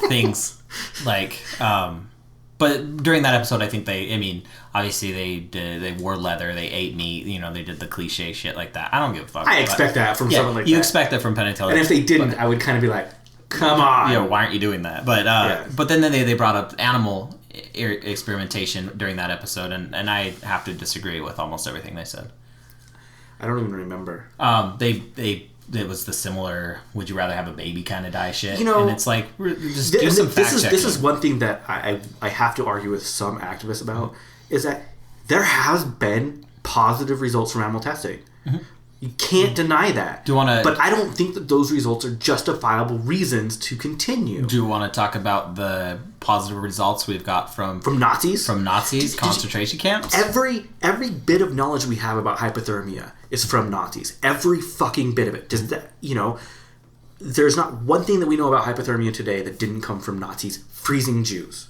S2: things like but during that episode I think obviously they wore leather, they ate meat, they did the cliche shit like that. I don't give a fuck.
S1: I expect that from someone like that.
S2: You expect that from Penn and Teller.
S1: And if they didn't, I would kind of be like, come on.
S2: Why aren't you doing that? But then they brought up animal experimentation during that episode, and I have to disagree with almost everything they said.
S1: I don't even remember.
S2: It was the similar would you rather have a baby kind of die shit,
S1: and
S2: it's like just do some fact checking.
S1: This is one thing that I have to argue with some activists about, is that there has been positive results from animal testing. You can't deny that. But I don't think that those results are justifiable reasons to continue.
S2: Do you want to talk about the positive results we've got from
S1: Nazis?
S2: From Nazis, concentration camps?
S1: Every bit of knowledge we have about hypothermia is from Nazis. Every fucking bit of it. Does that, there's not one thing that we know about hypothermia today that didn't come from Nazis freezing Jews.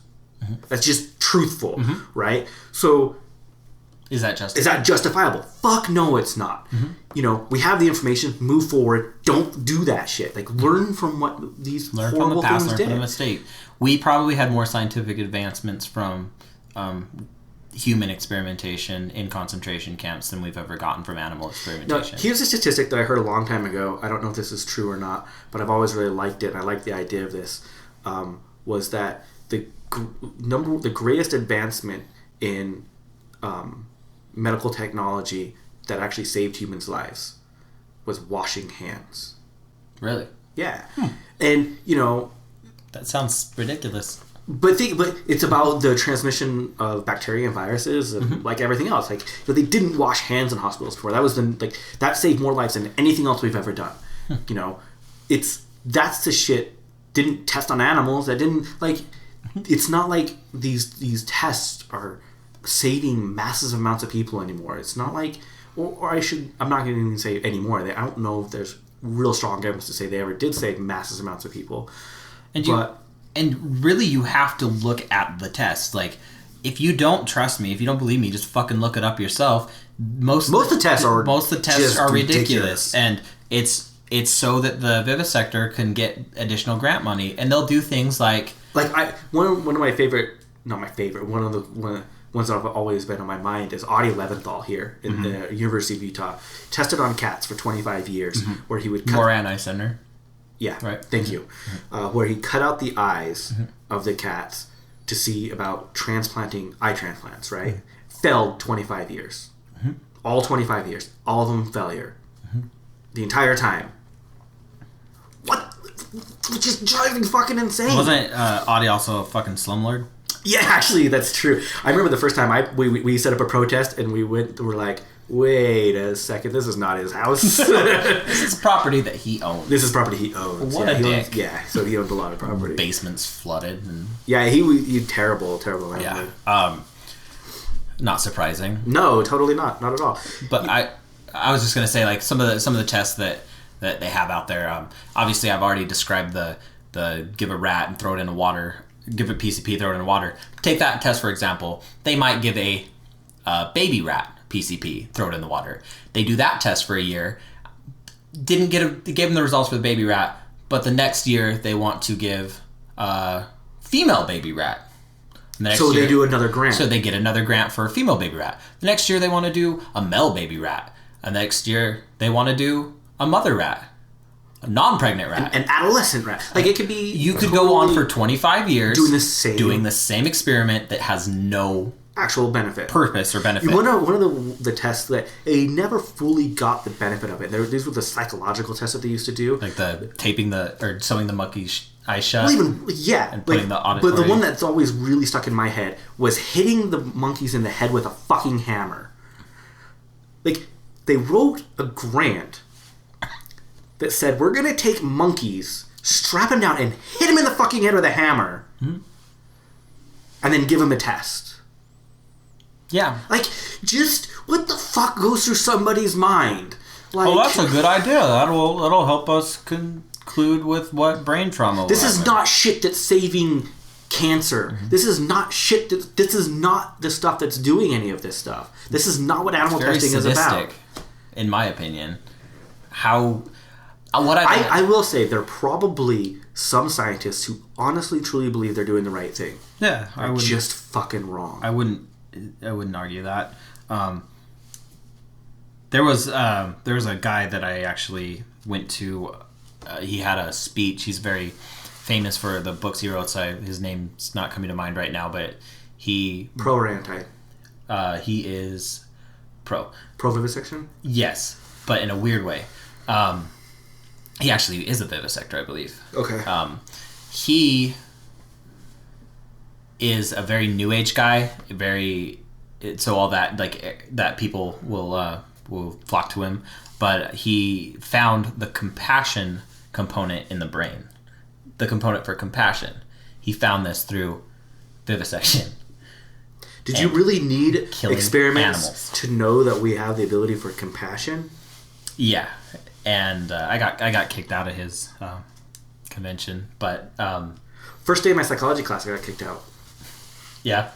S1: That's just truthful, right? So
S2: Is that
S1: justifiable? Fuck no, it's not. We have the information. Move forward. Don't do that shit. Like, learn from what these horrible things did. Learn from the
S2: mistake. We probably had more scientific advancements from human experimentation in concentration camps than we've ever gotten from animal experimentation.
S1: Now, here's a statistic that I heard a long time ago. I don't know if this is true or not, but I've always really liked it, and I like the idea of this. Was that the greatest advancement in medical technology that actually saved humans' lives was washing hands.
S2: Really?
S1: Yeah. And,
S2: that sounds ridiculous.
S1: But it's about the transmission of bacteria and viruses, and like everything else. Like, they didn't wash hands in hospitals before. That was that saved more lives than anything else we've ever done. That's the shit. Didn't test on animals. That didn't It's not like these tests are saving massive amounts of people anymore. It's not like, I'm not going to even say anymore. I don't know if there's real strong evidence to say they ever did save massive amounts of people.
S2: And really, you have to look at the test. Like, if you don't trust me, if you don't believe me, just fucking look it up yourself. Most of the tests are ridiculous, and it's so that the vivisector can get additional grant money, and they'll do things like
S1: one of my favorite, not my favorite, one of the ones that have always been on my mind is Audie Leventhal here in the University of Utah. Tested on cats for 25 years, where he would
S2: Moran Eye Center.
S1: Yeah, right. Thank you. Where he cut out the eyes of the cats to see about transplanting eye transplants, right? Failed 25 years. All 25 years. All of them failure. The entire time. What? Just driving fucking insane.
S2: Wasn't Audie also a fucking slumlord?
S1: Yeah, actually, that's true. I remember the first time we set up a protest and we're like, wait a second, this is not his house.
S2: This is property that he owns.
S1: This is property he owns.
S2: What a dick.
S1: So he owned a lot of property.
S2: Basements flooded. And...
S1: Yeah, he terrible landlord.
S2: Yeah. Not surprising.
S1: No, totally not. Not at all.
S2: But I was just gonna say, like, some of the tests that they have out there. Obviously, I've already described the give a rat and throw it in the water. Give a PCP, throw it in the water. Take that test, for example. They might give a baby rat PCP, throw it in the water. They do that test for a year. They gave them the results for the baby rat, but the next year they want to give female baby rat. And the next
S1: So
S2: year,
S1: they do another grant.
S2: So they get another grant for a female baby rat. The next year they want to do a male baby rat. And the next year they want to do a mother rat. A non-pregnant rat.
S1: An adolescent rat. Like, it could be...
S2: You could go on for 25 years
S1: doing the same
S2: experiment that has no
S1: actual benefit.
S2: Purpose or benefit.
S1: One of the tests that they never fully got the benefit of it. These were the psychological tests that they used to do.
S2: Like the taping or sewing the monkey's eyes shut.
S1: Well, and putting the auditory. But the one that's always really stuck in my head was hitting the monkeys in the head with a fucking hammer. Like, they wrote a grant that said, we're going to take monkeys, strap them down, and hit them in the fucking head with a hammer. Mm-hmm. And then give them a test.
S2: Yeah.
S1: Like, just what the fuck goes through somebody's mind? Like,
S2: well, that's a good idea. That'll help us conclude with what brain trauma.
S1: This is not shit that's saving cancer. Mm-hmm. This is not shit. This is not the stuff that's doing any of this stuff. This is not what animal testing is about.
S2: In my opinion,
S1: I will say there are probably some scientists who honestly truly believe they're doing the right thing.
S2: Yeah,
S1: they're just fucking wrong.
S2: I wouldn't argue that. There was a guy that I actually went to. He had a speech. He's very famous for the books he wrote. So his name's not coming to mind right now, but he
S1: pro or anti.
S2: He is pro.
S1: Pro vivisection?
S2: Yes, but in a weird way. He actually is a vivisector, I believe.
S1: Okay.
S2: He is a very new age guy. So all that that people will flock to him. But he found the compassion component in the brain, the component for compassion. He found this through vivisection.
S1: Did you really need experiments
S2: animals
S1: to know that we have the ability for compassion?
S2: Yeah, and I got kicked out of his convention, but
S1: first day of my psychology class, I got kicked out.
S2: Yeah.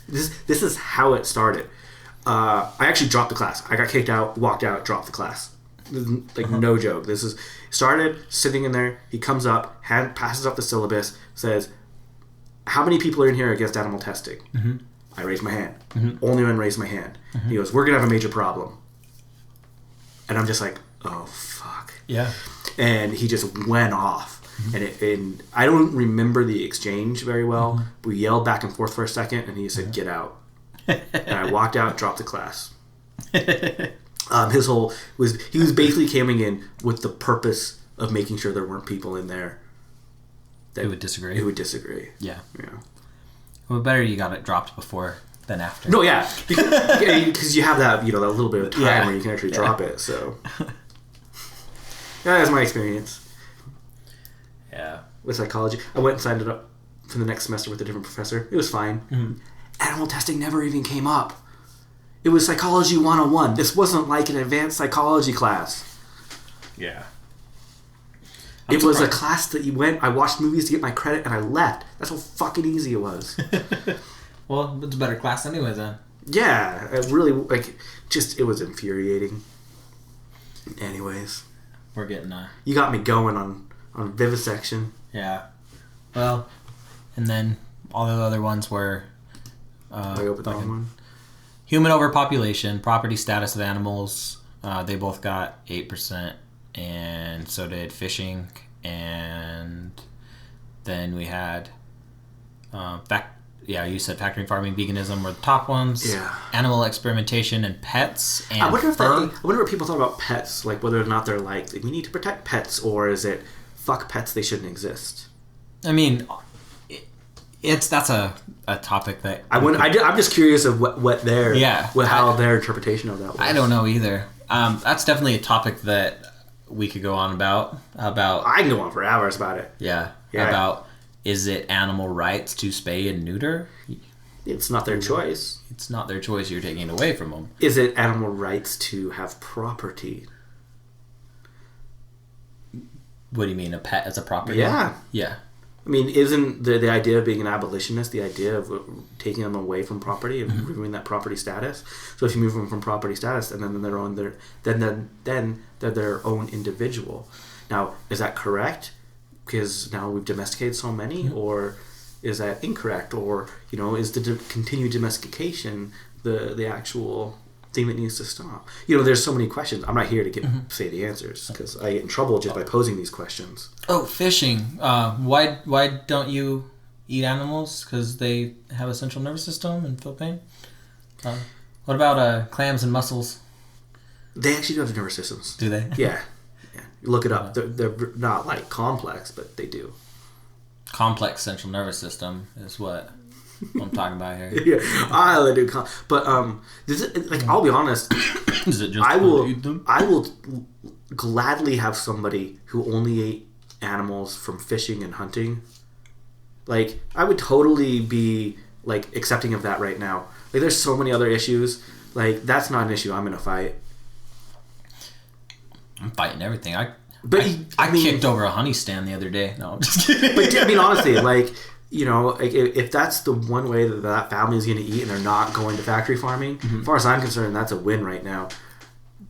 S1: This is how it started. I actually dropped the class. I got kicked out, walked out, dropped the class. Like, no joke. This is started sitting in there. He comes up, passes up the syllabus, says, "How many people are in here against animal testing?" Mm-hmm. I raised my hand. Mm-hmm. Only one raised my hand. Mm-hmm. He goes, "We're gonna have a major problem." And I'm just like, "Oh fuck."
S2: Yeah.
S1: And he just went off. Mm-hmm. And I don't remember the exchange very well. Mm-hmm. We yelled back and forth for a second, and he said, "Get out." And I walked out, dropped the class. His whole he was basically coming in with the purpose of making sure there weren't people in there
S2: who would disagree. Yeah. Well, better you got it dropped before than after.
S1: No, yeah, because you have that that little bit of time where you can actually drop it. So that's my experience.
S2: Yeah.
S1: With psychology, I went and signed it up for the next semester with a different professor. It was fine. Mm-hmm. Animal testing never even came up. It was Psychology 101. This wasn't like an advanced psychology class.
S2: Yeah.
S1: It was a class that I watched movies to get my credit, and I left. That's how fucking easy it was.
S2: Well, it's a better class anyway, then.
S1: Yeah, it really, it was infuriating. Anyways.
S2: We're getting,
S1: You got me going on vivisection.
S2: Yeah. Well, and then all the other ones were...
S1: I opened that one.
S2: Human overpopulation, property status of animals. They both got 8%, and so did fishing. And then we had you said factory farming, veganism were the top ones.
S1: Yeah.
S2: Animal experimentation and pets and
S1: I wonder what people thought about pets, like whether or not they're like we need to protect pets, or is it fuck pets, they shouldn't exist.
S2: I mean, that's a topic that
S1: I'm just curious of what their how their interpretation of that was.
S2: I don't know either. That's definitely a topic that we could go on about.
S1: I can go on for hours about it.
S2: Yeah. About, is it animal rights to spay and neuter?
S1: It's not their choice.
S2: It's not their choice. You're taking it away from them.
S1: Is it animal rights to have property?
S2: What do you mean, a pet as a property?
S1: Yeah.
S2: Yeah.
S1: I mean, isn't the idea of being an abolitionist the idea of taking them away from property and removing that property status? So if you move them from property status, and then they're their own individual. Now, is that correct? Because now we've domesticated so many, or is that incorrect? Or, is the continued domestication the actual thing that needs to stop? There's so many questions. I'm not here to say the answers, because I get in trouble just by posing these questions.
S2: Oh, fishing. Why don't you eat animals? Because they have a central nervous system and feel pain? What about clams and mussels?
S1: They actually do have nervous systems.
S2: Do they?
S1: Yeah. You look it up. They're not like complex, but they do.
S2: Complex central nervous system is what I'm talking about here.
S1: Yeah, I do. But I'll be honest.
S2: Is it just
S1: I will gladly have somebody who only ate animals from fishing and hunting. Like, I would totally be like accepting of that right now. Like, there's so many other issues. Like, that's not an issue I'm gonna fight.
S2: I'm fighting everything. I
S1: mean,
S2: kicked over a honey stand the other day. No, I'm just kidding.
S1: But I mean, honestly, like, if that's the one way that family is going to eat and they're not going to factory farming, as far as I'm concerned, that's a win right now.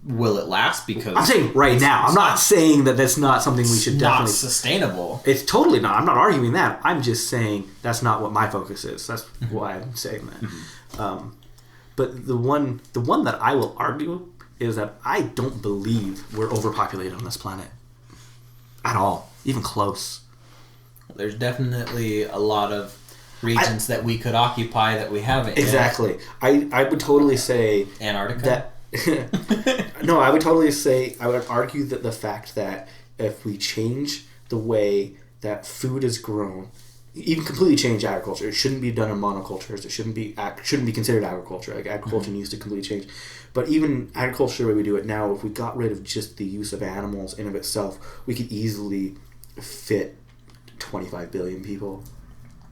S2: Will it last? Because
S1: I'm saying right now. I'm not saying that that's not something we should definitely...
S2: It's not sustainable.
S1: It's totally not. I'm not arguing that. I'm just saying that's not what my focus is. That's why I'm saying that. But the one that I will argue is that I don't believe we're overpopulated on this planet. At all. Even close.
S2: There's definitely a lot of regions that we could occupy that we haven't
S1: exactly. Yet. I would totally say...
S2: Antarctica?
S1: No, I would argue that the fact that if we change the way that food is grown, even completely change agriculture, it shouldn't be done in monocultures. It shouldn't be considered agriculture. Like, agriculture needs to completely change. But even agriculture, the way we do it now, if we got rid of just the use of animals in of itself, we could easily fit 25 billion people.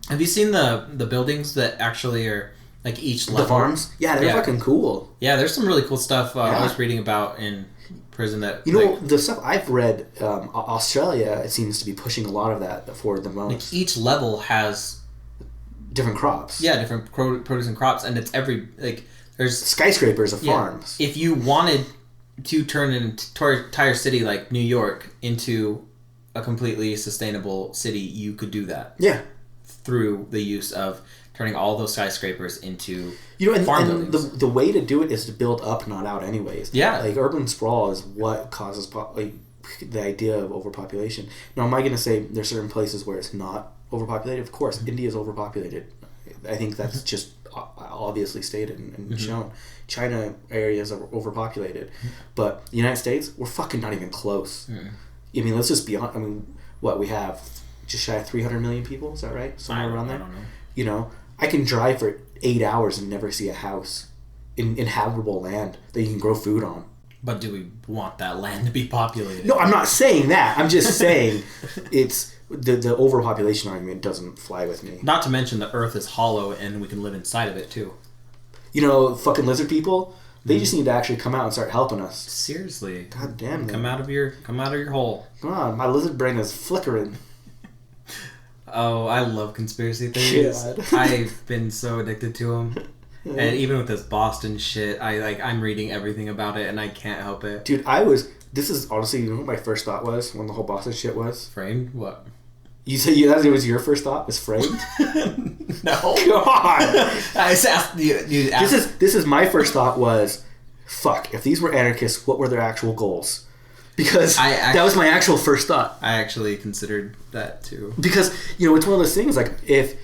S2: Have you seen the buildings that actually are like each level?
S1: The farms? Yeah, they're fucking cool.
S2: Yeah, there's some really cool stuff I was reading about in prison that...
S1: the stuff I've read, Australia, it seems to be pushing a lot of that for the most.
S2: Like, each level has...
S1: different crops.
S2: Yeah, different produce and crops, and it's there's...
S1: skyscrapers of farms.
S2: If you wanted to turn an entire city like New York into a completely sustainable city, you could do that.
S1: Yeah.
S2: Through the use of turning all those skyscrapers into
S1: farm
S2: buildings.
S1: The way to do it is to build up, not out anyways.
S2: Yeah.
S1: Like, urban sprawl is what causes the idea of overpopulation. Now, am I going to say there's certain places where it's not overpopulated? Of course, India is overpopulated. I think that's just obviously stated and shown. China areas are overpopulated. But the United States, we're fucking not even close. I mean, let's just be honest. I mean, we have just shy of 300 million people? Is that right? Somewhere around there?
S2: I don't know.
S1: I can drive for 8 hours and never see a house in inhabitable land that you can grow food on.
S2: But do we want that land to be populated?
S1: No, I'm not saying that. I'm just saying it's... The overpopulation argument doesn't fly with me.
S2: Not to mention the Earth is hollow and we can live inside of it too.
S1: Fucking lizard people, they just need to actually come out and start helping us.
S2: Seriously.
S1: God damn it.
S2: Come out of your hole.
S1: Come on, my lizard brain is flickering.
S2: Oh, I love conspiracy theories. I've been so addicted to them. And even with this Boston shit, I'm reading everything about it and I can't help it.
S1: Dude, this is honestly, what my first thought was when the whole Boston shit was?
S2: Framed? What?
S1: You said that was your first thought? Was framed?
S2: No.
S1: God.
S2: I just asked you.
S1: This is my first thought was, fuck, if these were anarchists, what were their actual goals? Because that was my actual first thought.
S2: I actually considered that too.
S1: Because, it's one of those things, like, if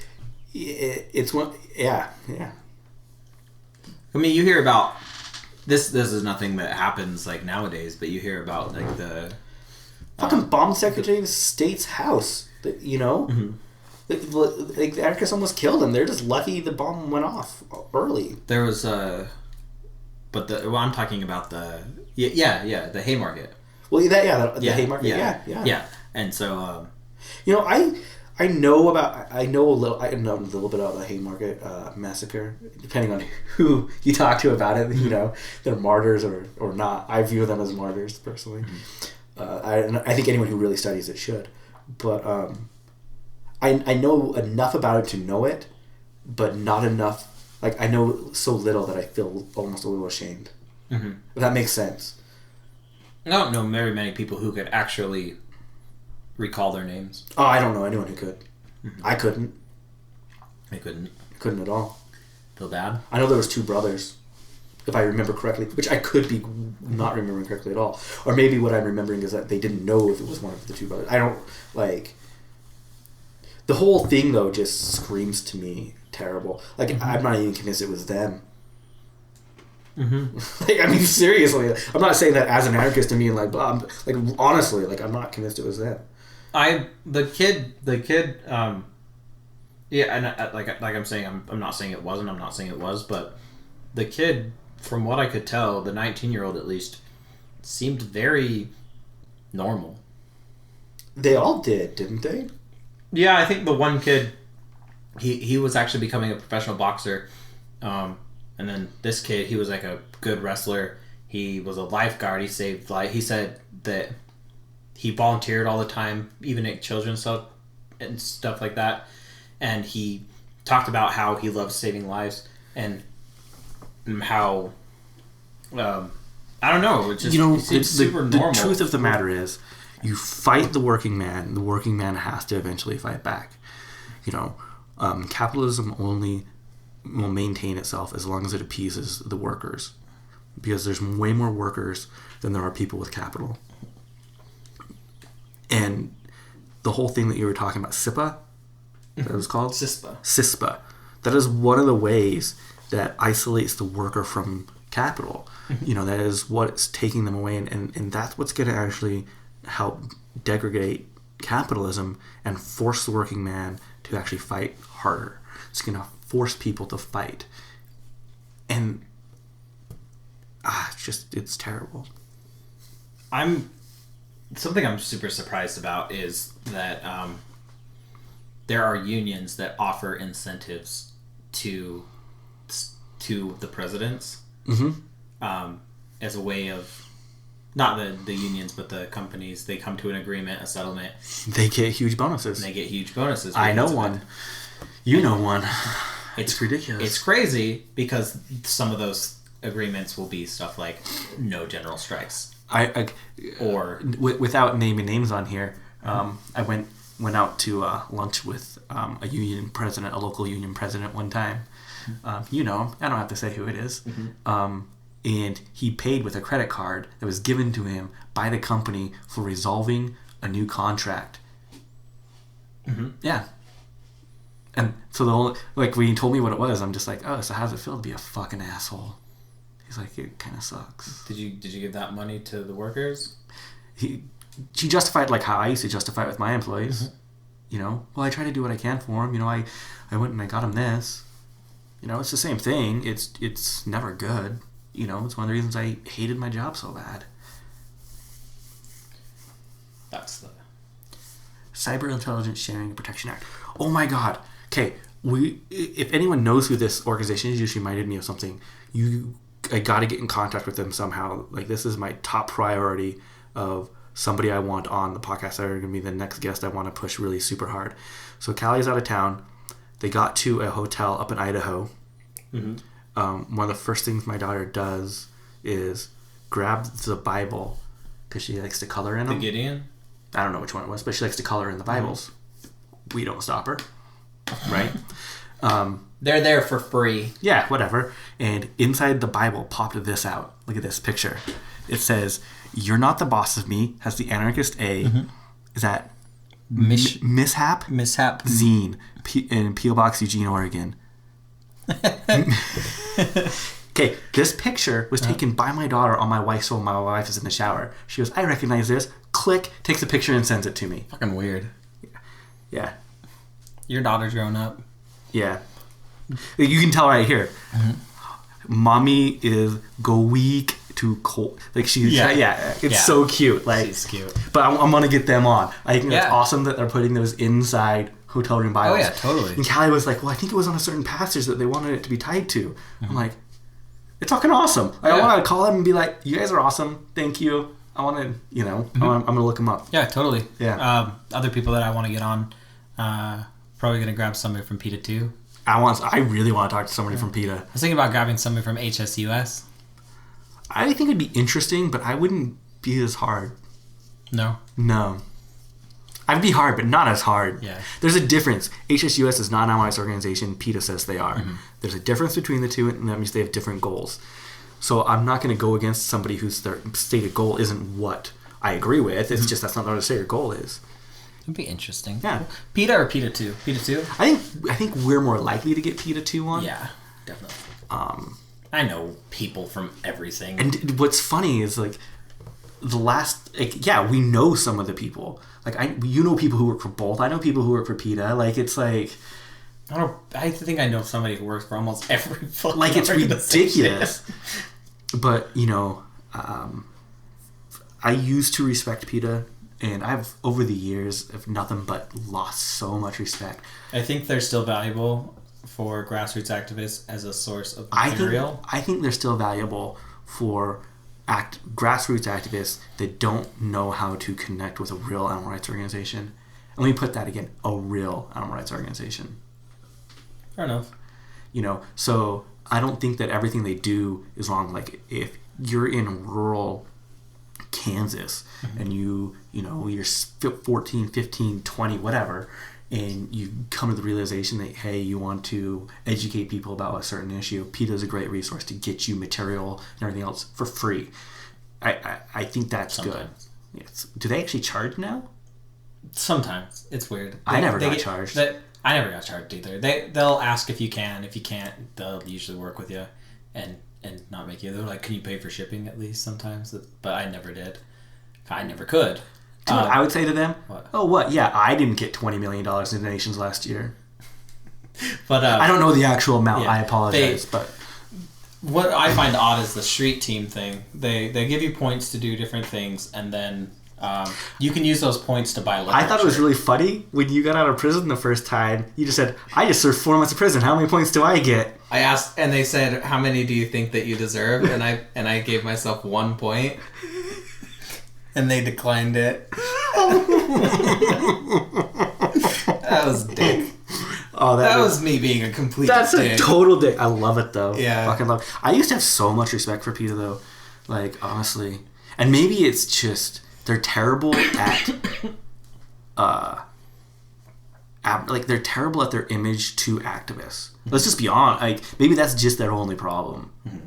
S1: it's one... Yeah.
S2: I mean, you hear about... This is nothing that happens, like, nowadays, but you hear about, like, the...
S1: Fucking bombed Secretary of State's house. The anarchists almost killed him. They're just lucky the bomb went off early.
S2: There was I'm talking about the the Haymarket.
S1: Well, the Haymarket. Yeah.
S2: And so,
S1: I know a little bit about the Haymarket massacre. Depending on who you talk to about it, they're martyrs or not. I view them as martyrs personally. I think anyone who really studies it should. But I know enough about it to know it, but not enough. Like, I know so little that I feel almost a little ashamed. If that makes sense.
S2: I don't know very many people who could actually recall their names.
S1: Oh, I don't know anyone who could. I couldn't.
S2: I couldn't.
S1: Couldn't at all.
S2: Feel bad?
S1: I know there was 2 brothers, if I remember correctly, which I could be not remembering correctly at all. Or maybe what I'm remembering is that they didn't know if it was one of the 2 brothers. I don't, like... The whole thing, though, just screams to me terrible. Like, I'm not even convinced it was them. Like, I mean, seriously. I'm not saying that as an anarchist to me and like, blah. Like, honestly, like, I'm not convinced it was them.
S2: The kid, yeah, and like I'm saying, I'm not saying it wasn't, I'm not saying it was, but the kid, from what I could tell, the 19-year-old at least, seemed very normal.
S1: They all did, didn't they?
S2: Yeah, I think the one kid, he was actually becoming a professional boxer, and then this kid, he was like a good wrestler. He was a lifeguard. He saved life. He said that he volunteered all the time, even at children's stuff and stuff like that. And he talked about how he loves saving lives and how I don't know. It's just, it's super normal.
S1: The truth of the matter is, you fight the working man. The working man has to eventually fight back. Capitalism only will maintain itself as long as it appeases the workers, because there's way more workers than there are people with capital. And the whole thing that you were talking about, SIPA, that was called? CISPA. That is one of the ways that isolates the worker from capital. That is what's taking them away, and that's what's going to actually help degrade capitalism and force the working man to actually fight harder. It's going to force people to fight. And it's terrible.
S2: Something I'm super surprised about is that there are unions that offer incentives to the presidents as a way of, not the unions, but the companies. They come to an agreement, a settlement.
S1: They get huge bonuses.
S2: I
S1: know one. You know one.
S2: It's
S1: ridiculous.
S2: It's crazy because some of those agreements will be stuff like no general strikes.
S1: Without naming names on here, I went out to lunch with a union president, a local union president one time. I don't have to say who it is. And he paid with a credit card that was given to him by the company for resolving a new contract. Yeah. And so when he told me what it was, I'm just like, oh, so how does it feel to be a fucking asshole? He's like, it kind of sucks.
S2: Did you give that money to the workers?
S1: He justified like how I used to justify it with my employees. Well, I try to do what I can for him. I went and I got him this. It's the same thing. It's never good. It's one of the reasons I hated my job so bad.
S2: That's the
S1: Cyber Intelligence Sharing and Protection Act. Oh my God. Okay, if anyone knows who this organization is, you just reminded me of something. I got to get in contact with them somehow. Like, this is my top priority of somebody I want on the podcast that are going to be the next guest I want to push really super hard. So Callie's out of town. They got to a hotel up in Idaho. One of the first things my daughter does is grab the Bible, because she likes to color in them.
S2: The Gideon?
S1: I don't know which one it was, but she likes to color in the Bibles. We don't stop her, right?
S2: They're there for free.
S1: Yeah, whatever. And inside the Bible popped this out. Look at this picture. It says, "You're not the boss of me," has the anarchist A. Is that Mishap Zine in P.O. Box, Eugene, Oregon. Okay, this picture was taken by my daughter on my wife's phone. My wife is in the shower. She goes, "I recognize this." Click, takes a picture and sends it to me.
S2: Fucking weird.
S1: Yeah.
S2: Your daughter's grown up.
S1: Yeah. You can tell right here. Mommy is go weak to cold. Like, she's it's so cute. Like,
S2: she's cute.
S1: But I'm gonna get them on. I think that's awesome that they're putting those inside hotel room Bibles.
S2: Oh yeah, totally.
S1: And Callie was like, "Well, I think it was on a certain passage that they wanted it to be tied to." I'm like, it's fucking awesome. Like, I want to call them and be like, "You guys are awesome. Thank you. I want to, I'm gonna look them up."
S2: Yeah, totally.
S1: Yeah.
S2: Other people that I want to get on, probably gonna grab somebody from PETA too.
S1: I really want to talk to somebody from PETA.
S2: I was thinking about grabbing somebody from HSUS.
S1: I think it'd be interesting, but I wouldn't be as hard.
S2: No.
S1: I'd be hard, but not as hard.
S2: Yeah.
S1: There's a difference. HSUS is not an animal rights organization. PETA says they are.
S2: Mm-hmm.
S1: There's a difference between the two, and that means they have different goals. So I'm not going to go against somebody whose their stated goal isn't what I agree with. It's just that's not what their stated goal is.
S2: It'd be interesting.
S1: Yeah.
S2: PETA or PETA 2? PETA 2?
S1: I think we're more likely to get PETA 2 on.
S2: Yeah, definitely. I know people from everything.
S1: And what's funny is like the last, like, yeah, we know some of the people. Like you know people who work for both. I know people who work for PETA. Like it's like
S2: I think I know somebody who works for almost every fucking
S1: like it's
S2: organization.
S1: ridiculous. But you know, I used to respect PETA, and I've over the years have nothing but lost so much respect.
S2: I think they're still valuable for grassroots activists as a source of material.
S1: I think they're still valuable for grassroots activists that don't know how to connect with a real animal rights organization. And let me put that again, a real animal rights organization.
S2: Fair enough.
S1: You know, so I don't think that everything they do is wrong. Like if you're in rural Kansas and you're 14, 15, 20, whatever, and you come to the realization that, hey, you want to educate people about a certain issue, PETA is a great resource to get you material and everything else for free. I think that's
S2: Sometimes.
S1: good. Yes. Do they actually charge now?
S2: Sometimes. It's weird.
S1: I never got charged.
S2: I never got charged either. They'll ask if you can. If you can't, they'll usually work with you and not make you. They're like, can you pay for shipping at least sometimes? But I never did. I never could.
S1: Dude, I would say to them,
S2: what?
S1: oh, what? Yeah, I didn't get $20 million in donations last year.
S2: But
S1: I don't know the actual amount.
S2: Yeah,
S1: I apologize. But
S2: what I find odd is the street team thing. They give you points to do different things, and then you can use those points to buy literature.
S1: I thought it was really funny when you got out of prison the first time. You just said, I just served 4 months of prison. How many points do I get?
S2: I asked, and they said, how many do you think that you deserve? And I gave myself 1 point. And they declined it. That was dick.
S1: Oh,
S2: that was me being a complete
S1: That's
S2: dick.
S1: a total dick. I love it, though.
S2: Yeah.
S1: Fucking love it. I used to have so much respect for PETA, though. Like, honestly. And maybe it's just they're terrible at... they're terrible at their image to activists. Let's just be honest. Like, maybe that's just their only problem. Mm-hmm.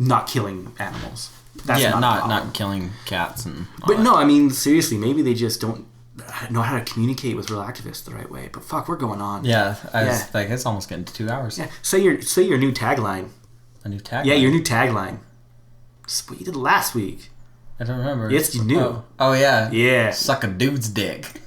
S1: Not killing animals. That's
S2: not killing cats and all
S1: but
S2: that.
S1: no, I mean, seriously, maybe they just don't know how to communicate with real activists the right way. But fuck, we're going on.
S2: Yeah, like it's almost getting to 2 hours.
S1: Yeah, say your new tagline.
S2: A new tagline?
S1: Yeah, your new tagline. It's what you did last week.
S2: I don't remember.
S1: Yes, you knew.
S2: Oh yeah.
S1: Yeah.
S2: Suck a dude's dick.